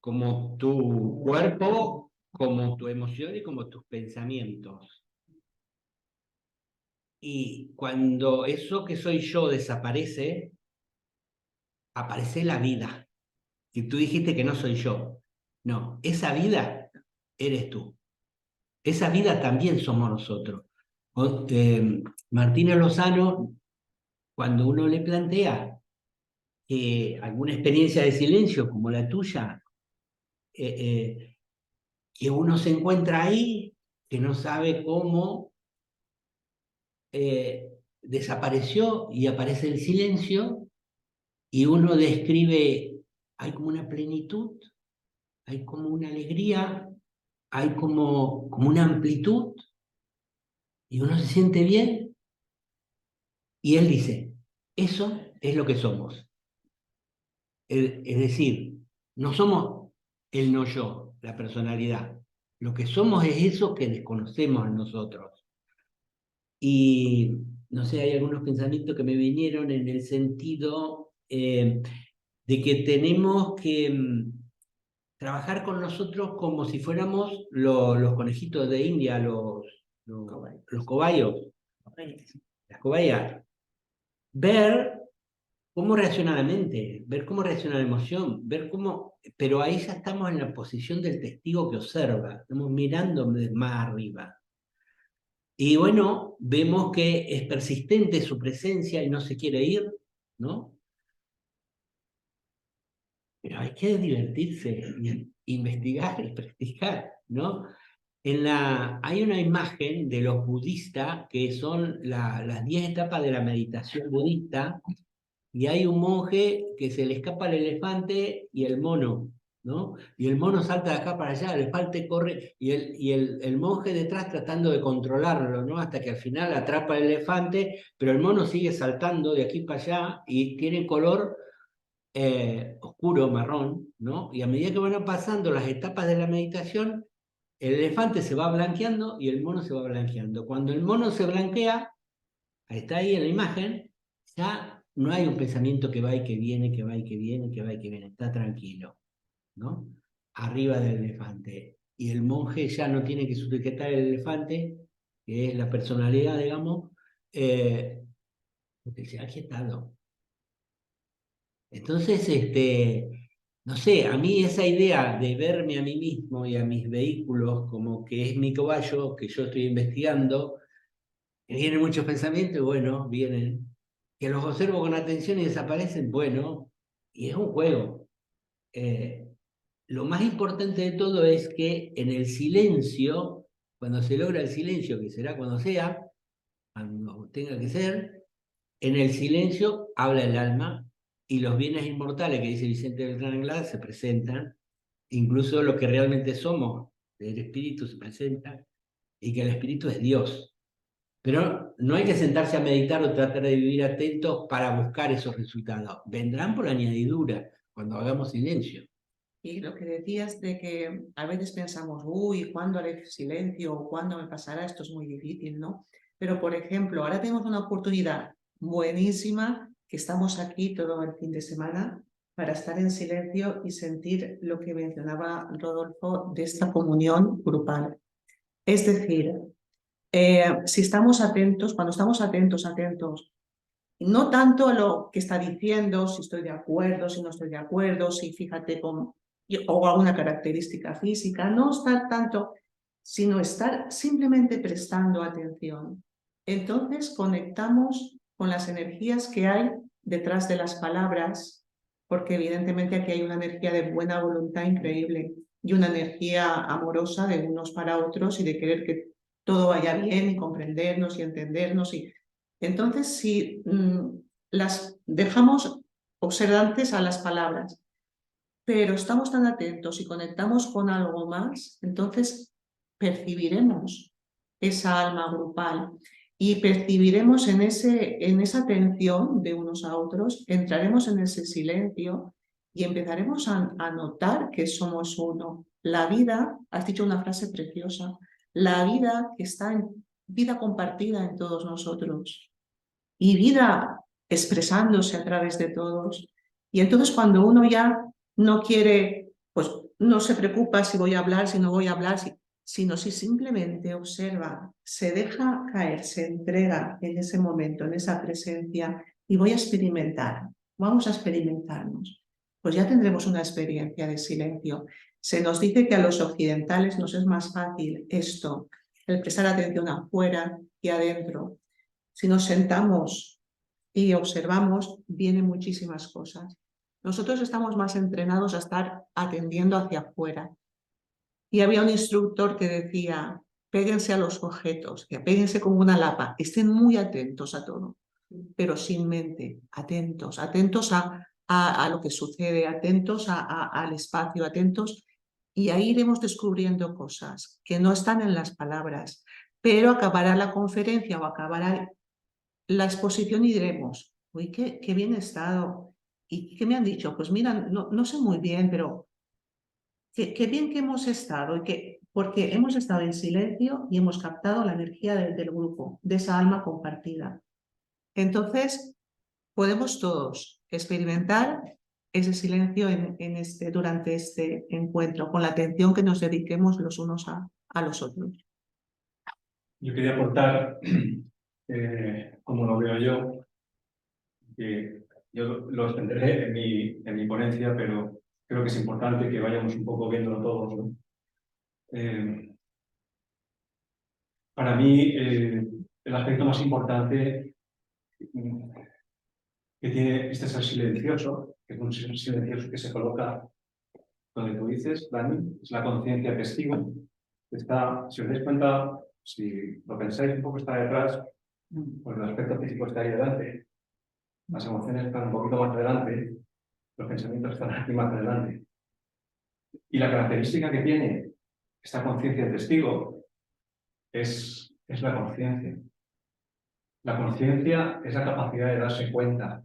como tu cuerpo, como tu emoción y como tus pensamientos? Y cuando eso que soy yo desaparece, aparece la vida. Y tú dijiste que no soy yo. No, esa vida eres tú. Esa vida también somos nosotros. Martínez Lozano, cuando uno le plantea que alguna experiencia de silencio como la tuya, que uno se encuentra ahí, que no sabe cómo desapareció y aparece el silencio, y uno describe, hay como una plenitud, hay como una alegría, hay como una amplitud, y uno se siente bien, y él dice, eso es lo que somos. Es decir, no somos el no yo, la personalidad. Lo que somos es eso que desconocemos en nosotros. Y no sé, hay algunos pensamientos que me vinieron en el sentido de que tenemos que trabajar con nosotros como si fuéramos los conejitos de India, los cobayos, las cobayas. Ver cómo reacciona la mente, ver cómo reacciona la emoción, ver cómo... Pero ahí ya estamos en la posición del testigo que observa, estamos mirando más arriba. Y bueno, vemos que es persistente su presencia y no se quiere ir, ¿no? Pero hay que divertirse, y investigar y practicar, ¿no? Hay una imagen de los budistas que son las 10 etapas de la meditación budista, y hay un monje que se le escapa el elefante y el mono, ¿no? Y el mono salta de acá para allá, el elefante corre, y el monje detrás tratando de controlarlo, ¿no? Hasta que al final atrapa el elefante, pero el mono sigue saltando de aquí para allá y tiene color oscuro, marrón, ¿no? Y a medida que van pasando las etapas de la meditación, el elefante se va blanqueando y el mono se va blanqueando. Cuando el mono se blanquea, está ahí en la imagen, ya no hay un pensamiento que va y que viene, que va y que viene, que va y que viene, está tranquilo, ¿no? Arriba del elefante. Y el monje ya no tiene que sujetar el elefante, que es la personalidad, digamos, porque se ha aquietado. Entonces, no sé, a mí esa idea de verme a mí mismo y a mis vehículos como que es mi caballo, que yo estoy investigando, vienen muchos pensamientos, y bueno, vienen, que los observo con atención y desaparecen, bueno, y es un juego. Lo más importante de todo es que en el silencio, cuando se logra el silencio, que será cuando sea, cuando tenga que ser, en el silencio habla el alma, y los bienes inmortales que dice Vicente Beltrán Anglada se presentan, incluso lo que realmente somos, el espíritu se presenta, y que el espíritu es Dios. Pero no hay que sentarse a meditar o tratar de vivir atentos para buscar esos resultados. Vendrán por añadidura, cuando hagamos silencio. Y lo que decías de que a veces pensamos, uy, ¿cuándo haré silencio? ¿O cuándo me pasará? Esto es muy difícil, ¿no? Pero, por ejemplo, ahora tenemos una oportunidad buenísima, que estamos aquí todo el fin de semana, para estar en silencio y sentir lo que mencionaba Rodolfo de esta comunión grupal. Es decir, si estamos atentos, cuando estamos atentos, no tanto a lo que está diciendo, si estoy de acuerdo, si no estoy de acuerdo, si fíjate o alguna característica física, no estar tanto, sino estar simplemente prestando atención. Entonces conectamos con las energías que hay detrás de las palabras, porque evidentemente aquí hay una energía de buena voluntad increíble y una energía amorosa de unos para otros y de querer que todo vaya bien y comprendernos y entendernos. Entonces, si las dejamos observantes a las palabras, pero estamos tan atentos y conectamos con algo más, entonces percibiremos esa alma grupal y percibiremos en esa atención de unos a otros, entraremos en ese silencio y empezaremos a notar que somos uno. La vida, has dicho una frase preciosa, la vida que está en vida compartida en todos nosotros y vida expresándose a través de todos. Y entonces cuando uno ya no quiere, pues no se preocupa si voy a hablar, si no voy a hablar, sino si simplemente observa, se deja caer, se entrega en ese momento, en esa presencia, y voy a experimentar, vamos a experimentarnos. Pues ya tendremos una experiencia de silencio. Se nos dice que a los occidentales nos es más fácil esto, el prestar atención afuera y adentro. Si nos sentamos y observamos, vienen muchísimas cosas. Nosotros estamos más entrenados a estar atendiendo hacia afuera. Y había un instructor que decía, péguense a los objetos, que péguense como una lapa, estén muy atentos a todo, pero sin mente, atentos, atentos a lo que sucede, atentos al espacio, atentos, y ahí iremos descubriendo cosas que no están en las palabras, pero acabará la conferencia o acabará la exposición y diremos, uy, qué bien he estado. ¿Y qué me han dicho? Pues mira, no sé muy bien, pero qué bien que hemos estado, porque hemos estado en silencio y hemos captado la energía del grupo, de esa alma compartida. Entonces, podemos todos experimentar ese silencio durante este encuentro, con la atención que nos dediquemos los unos a los otros. Yo quería aportar, como lo veo yo, que yo lo extenderé en mi ponencia, pero creo que es importante que vayamos un poco viéndolo todos, ¿no? Para mí, el aspecto más importante que tiene este ser silencioso, que es un ser silencioso que se coloca donde tú dices, Dani, es la conciencia testigo. Está, si os dais cuenta, si lo pensáis un poco, está detrás, pues el aspecto físico está ahí delante, las emociones están un poquito más adelante, los pensamientos están aquí más adelante. Y la característica que tiene esta conciencia testigo es la conciencia. La conciencia es la capacidad de darse cuenta.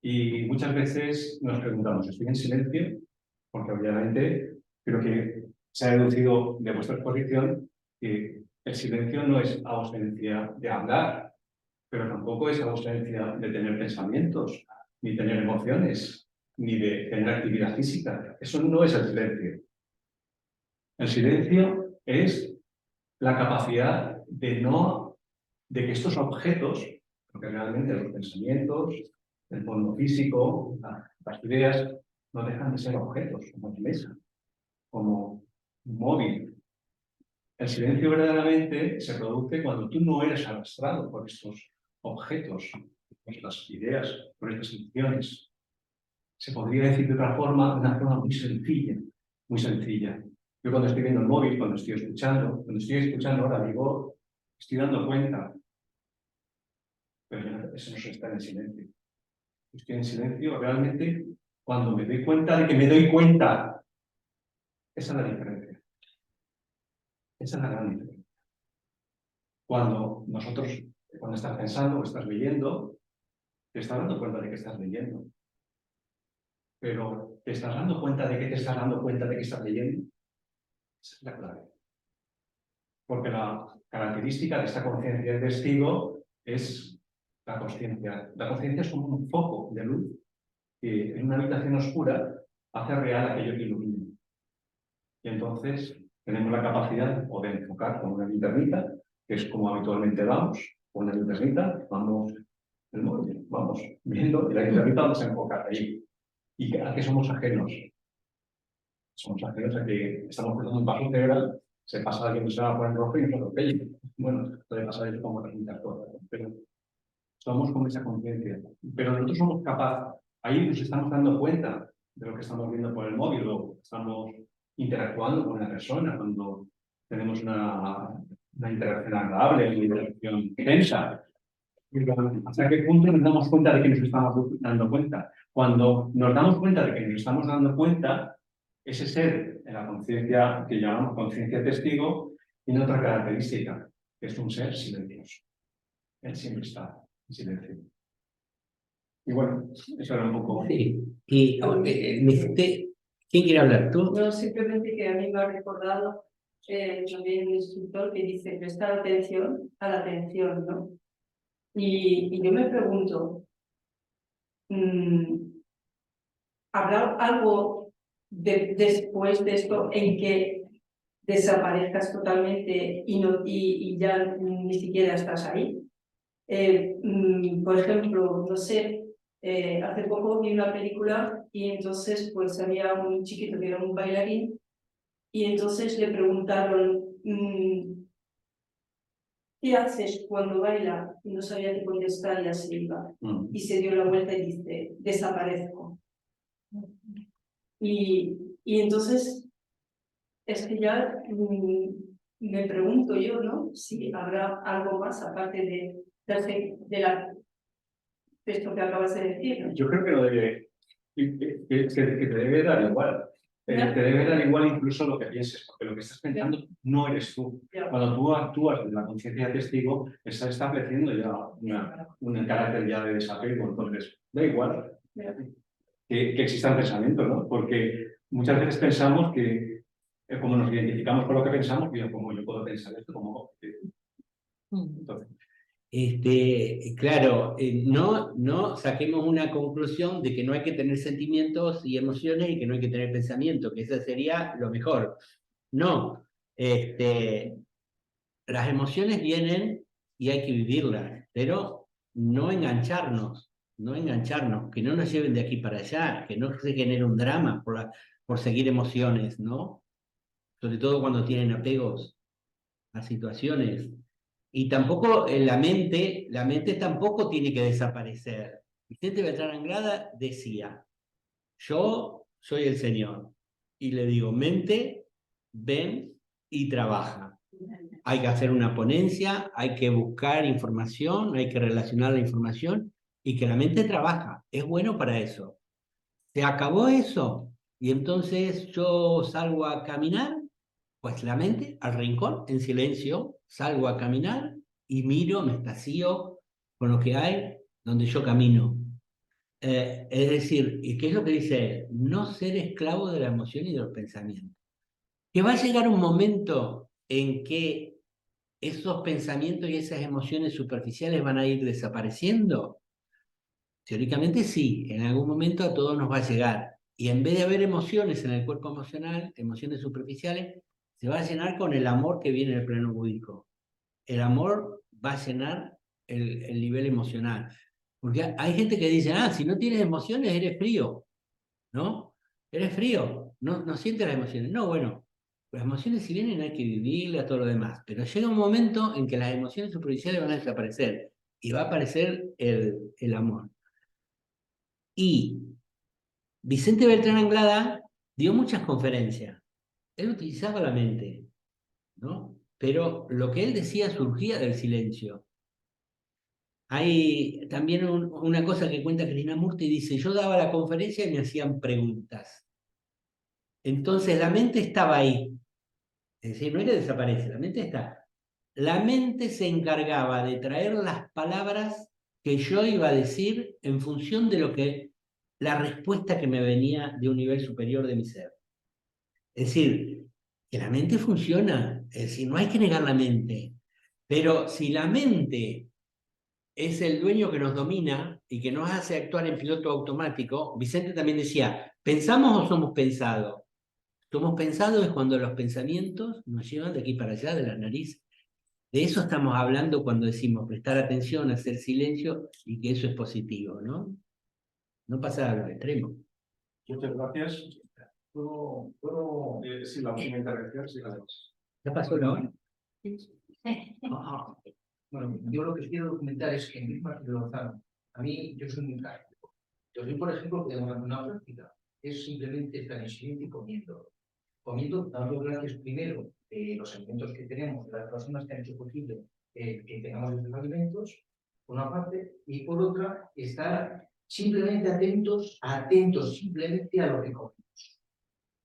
Y muchas veces nos preguntamos, ¿estoy en silencio? Porque obviamente creo que se ha deducido de vuestra exposición que el silencio no es ausencia de hablar, pero tampoco es ausencia de tener pensamientos, ni tener emociones, ni de tener actividad física. Eso no es el silencio. El silencio es la capacidad de que estos objetos, porque realmente los pensamientos, el mundo físico, las ideas, no dejan de ser objetos, como una mesa, como un móvil. El silencio verdaderamente se produce cuando tú no eres arrastrado por estos objetos, por estas ideas, por estas emociones. Se podría decir de otra forma, de una forma muy sencilla, muy sencilla. Yo cuando estoy viendo el móvil, cuando estoy escuchando ahora digo, estoy dando cuenta, pero eso no se está en silencio. Estoy en silencio realmente cuando me doy cuenta de que me doy cuenta. Esa es la diferencia. Esa es la gran diferencia. Cuando estás pensando o estás leyendo, te estás dando cuenta de que estás leyendo. Pero ¿te estás dando cuenta de que te estás dando cuenta de que estás leyendo? Esa es la clave. Porque la característica de esta conciencia de testigo es la conciencia. La conciencia es como un foco de luz que en una habitación oscura hace real aquello que ilumina. Y entonces tenemos la capacidad o de enfocar con una linternita, que es como habitualmente vamos, con una linternita, vamos el móvil, vamos viendo y la linternita vamos a enfocar ahí. ¿Y a qué somos ajenos? Somos ajenos a que estamos cruzando un paso integral, se pasa alguien que se va a poner rojo y nos atropella. Bueno, puede pasar eso como otras muchas cosas, pero somos con esa conciencia. Pero nosotros somos capaces, ahí nos estamos dando cuenta de lo que estamos viendo por el móvil o estamos interactuando con una persona cuando tenemos una interacción agradable, una interacción tensa. ¿Hasta qué punto nos damos cuenta de que nos estamos dando cuenta? Cuando nos damos cuenta de que nos estamos dando cuenta, ese ser en la conciencia que llamamos conciencia testigo tiene otra característica, que es un ser silencioso. Él siempre está en silencio. Y bueno, eso era un poco... Sí. Y ¿quién quiere hablar? ¿Tú? No, simplemente que a mí me ha recordado también un instructor que dice prestar atención a la atención, ¿no? Y yo me pregunto, ¿habrá algo después de esto en que desaparezcas totalmente y ya ni siquiera estás ahí. Por ejemplo, no sé, hace poco vi una película y entonces pues había un chiquito que era un bailarín y entonces le preguntaron ¿qué haces cuando baila? Y no sabía qué contestar y así iba. Y se dio la vuelta y dice, desaparezco. Y entonces es que ya me pregunto yo, ¿no? Si habrá algo más aparte de esto que acabas de decir, ¿no? Yo creo que no debe, que te debe dar igual. Te debe dar igual incluso lo que pienses, porque lo que estás pensando no eres tú. Cuando tú actúas desde la conciencia de testigo, estás estableciendo ya un carácter ya de desapego. Entonces, da igual que exista un pensamiento, ¿no? Porque muchas veces pensamos que, como nos identificamos con lo que pensamos, digo, como yo puedo pensar esto, como... Entonces, Claro, no saquemos una conclusión de que no hay que tener sentimientos y emociones y que no hay que tener pensamiento, que eso sería lo mejor. No, las emociones vienen y hay que vivirlas, pero no engancharnos, que no nos lleven de aquí para allá, que no se genere un drama por seguir emociones, ¿no? Sobre todo cuando tienen apegos a situaciones. Y tampoco la mente tampoco tiene que desaparecer. Vicente Beltrán Anglada decía, yo soy el Señor, y le digo, mente, ven y trabaja. Hay que hacer una ponencia, hay que buscar información, hay que relacionar la información, y que la mente trabaja, es bueno para eso. Se acabó eso, y entonces yo salgo a caminar, pues la mente al rincón, en silencio, salgo a caminar y miro, me estacio con lo que hay donde yo camino. Es decir, ¿y qué es lo que dice él? No ser esclavo de la emoción y de los pensamientos. Que va a llegar un momento en que esos pensamientos y esas emociones superficiales van a ir desapareciendo. Teóricamente sí, en algún momento a todos nos va a llegar. Y en vez de haber emociones en el cuerpo emocional, emociones superficiales, se va a llenar con el amor que viene del plano búdico. El amor va a llenar el nivel emocional. Porque hay gente que dice, si no tienes emociones, eres frío, ¿no? Eres frío, no sientes las emociones. No, bueno, las emociones si vienen hay que vivirlas, todo lo demás. Pero llega un momento en que las emociones superficiales van a desaparecer y va a aparecer el amor. Y Vicente Beltrán Anglada dio muchas conferencias. Él utilizaba la mente, ¿no? Pero lo que él decía surgía del silencio. Hay también una cosa que cuenta Krishnamurti, dice, yo daba la conferencia y me hacían preguntas. Entonces la mente estaba ahí. Es decir, no es que desaparece, la mente está. La mente se encargaba de traer las palabras que yo iba a decir en función de la respuesta que me venía de un nivel superior de mi ser. Es decir, que la mente funciona, es decir, no hay que negar la mente, pero si la mente es el dueño que nos domina y que nos hace actuar en piloto automático, Vicente también decía, ¿pensamos o somos pensados? Somos pensados es cuando los pensamientos nos llevan de aquí para allá, de la nariz. De eso estamos hablando cuando decimos prestar atención, hacer silencio y que eso es positivo, ¿no? No pasar a los extremos. muchas gracias. ¿Puedo decir la última intervención? Sí, gracias. ¿Ya pasó la hora? Bueno, yo lo que quiero documentar es que en mi Martín Lozano, a mí yo soy muy práctico. Yo por ejemplo, que una práctica es simplemente estar en silencio y comiendo, dando gracias primero de los alimentos que tenemos, de las personas que han hecho posible que tengamos esos alimentos, por una parte, y por otra, estar simplemente atentos simplemente a lo que comemos.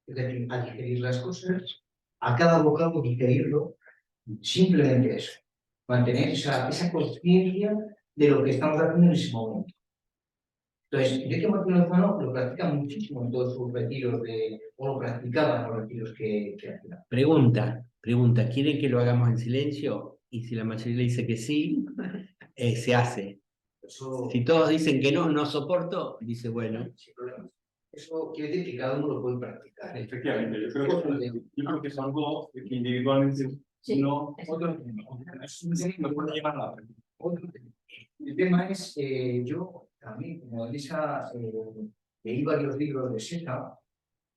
Es decir, a digerir las cosas, a cada bocado digerirlo, simplemente eso. Mantener esa conciencia de lo que estamos haciendo en ese momento. Entonces, Enrique Martín Lozano lo practica muchísimo en todos sus retiros, o lo practicaba en los retiros que hacía. Pregunta, ¿quieren que lo hagamos en silencio? Y si la mayoría le dice que sí, se hace. Si todos dicen que no soporto, dice bueno. Sin problema. Eso quiere decir que cada uno lo puede practicar. Efectivamente, yo creo que es algo que individualmente no, otro no puede llevar a la práctica. El tema es, yo también, como Elisa, leí varios libros de Seta.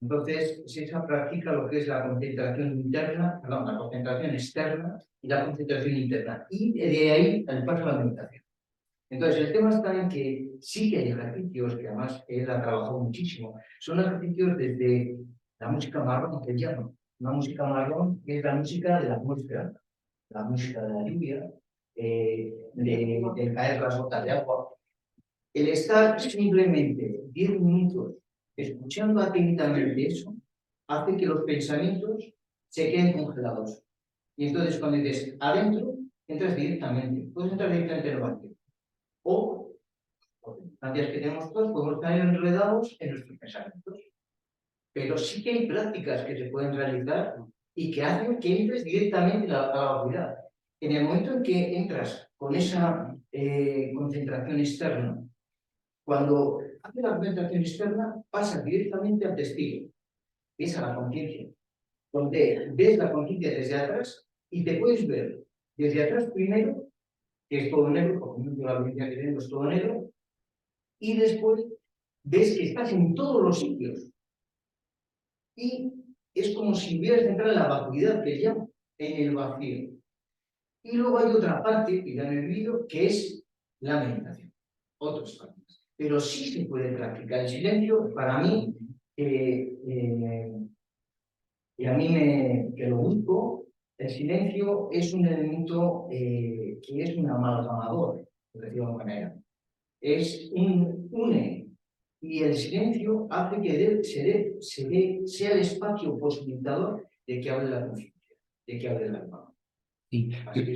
Entonces, Sesa practica lo que es la concentración interna, perdón, la concentración externa y la concentración interna. Y de ahí el paso a la meditación. Entonces, el tema está en que sí que hay ejercicios, que además él ha trabajado muchísimo. Son ejercicios desde la música marrón, que llaman. Una música marrón que es la música de la atmósfera, la música de la lluvia, de caer las gotas de agua. El estar simplemente 10 minutos escuchando atentamente eso, hace que los pensamientos se queden congelados. Y entonces cuando dices adentro, entras directamente. Puedes entrar directamente en el vacío. O, por circunstancias que tenemos todos, podemos estar enredados en nuestros pensamientos. Pero sí que hay prácticas que se pueden realizar y que hacen que entres directamente a la oscuridad. En el momento en que entras con esa concentración externa, cuando haces la concentración externa, pasas directamente al testigo, es a la conciencia, donde ves la conciencia desde atrás y te puedes ver desde atrás primero, que es todo negro, porque la conciencia que tenemos es todo negro, y después ves que estás en todos los sitios. Y es como si hubieras entrado en la vacuidad, que llamo, en el vacío. Y luego hay otra parte, que ya no he olvidado, que es la meditación. Otras partes. Pero sí se puede practicar el silencio. Para mí, y a mí que lo busco, el silencio es un elemento que es un amalgamador, por decirlo de alguna manera. Es un une. Y el silencio hace que sea el espacio posibilitador de que hable la conciencia, de que hable el alma. Sí.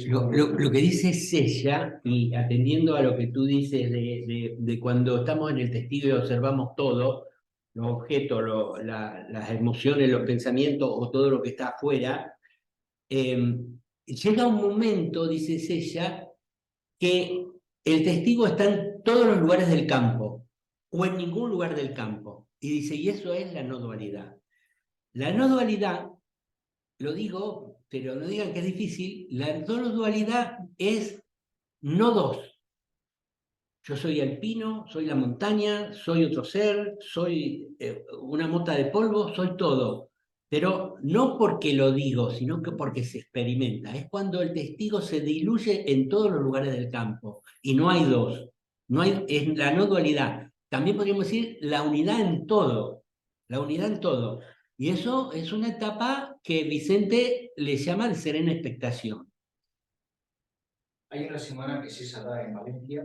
Lo que dice Sella, y atendiendo a lo que tú dices de cuando estamos en el testigo y observamos todo, los objetos, las emociones, los pensamientos o todo lo que está afuera, llega un momento, dice Sella, que el testigo está en todos los lugares del campo o en ningún lugar del campo. Y dice, y eso es la no dualidad. La no dualidad, lo digo, pero no digan que es difícil, la no dualidad es no dos. Yo soy el pino, soy la montaña, soy otro ser, soy una mota de polvo, soy todo. Pero no porque lo digo, sino que porque se experimenta. Es cuando el testigo se diluye en todos los lugares del campo. Y no hay dos. Es la no dualidad. También podríamos decir la unidad en todo. La unidad en todo. Y eso es una etapa que Vicente le llama de serena expectación. Hay una semana que se da en Valencia,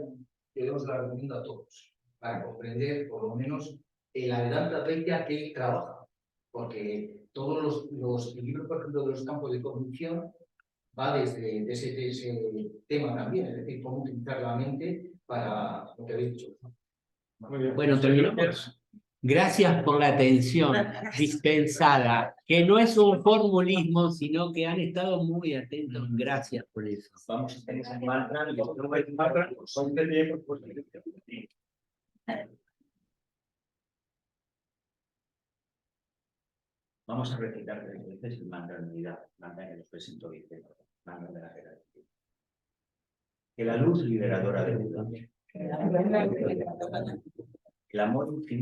que os la recomiendo a todos, para comprender por lo menos la edad recta que él trabaja. Porque todos los libros, por ejemplo, de los campos de cognición, va desde ese tema también, es decir, cómo utilizar la mente para lo que habéis dicho. Bueno, terminamos. Gracias por la atención dispensada, que no es un formulismo, sino que han estado muy atentos. Gracias por eso. Vamos a hacer ese mantra. Vamos a recitar 3 veces el mantra de unidad, mantra que nos presentó Vicente, mantra de la jerarquía. Que la luz liberadora de Buda, el amor infinito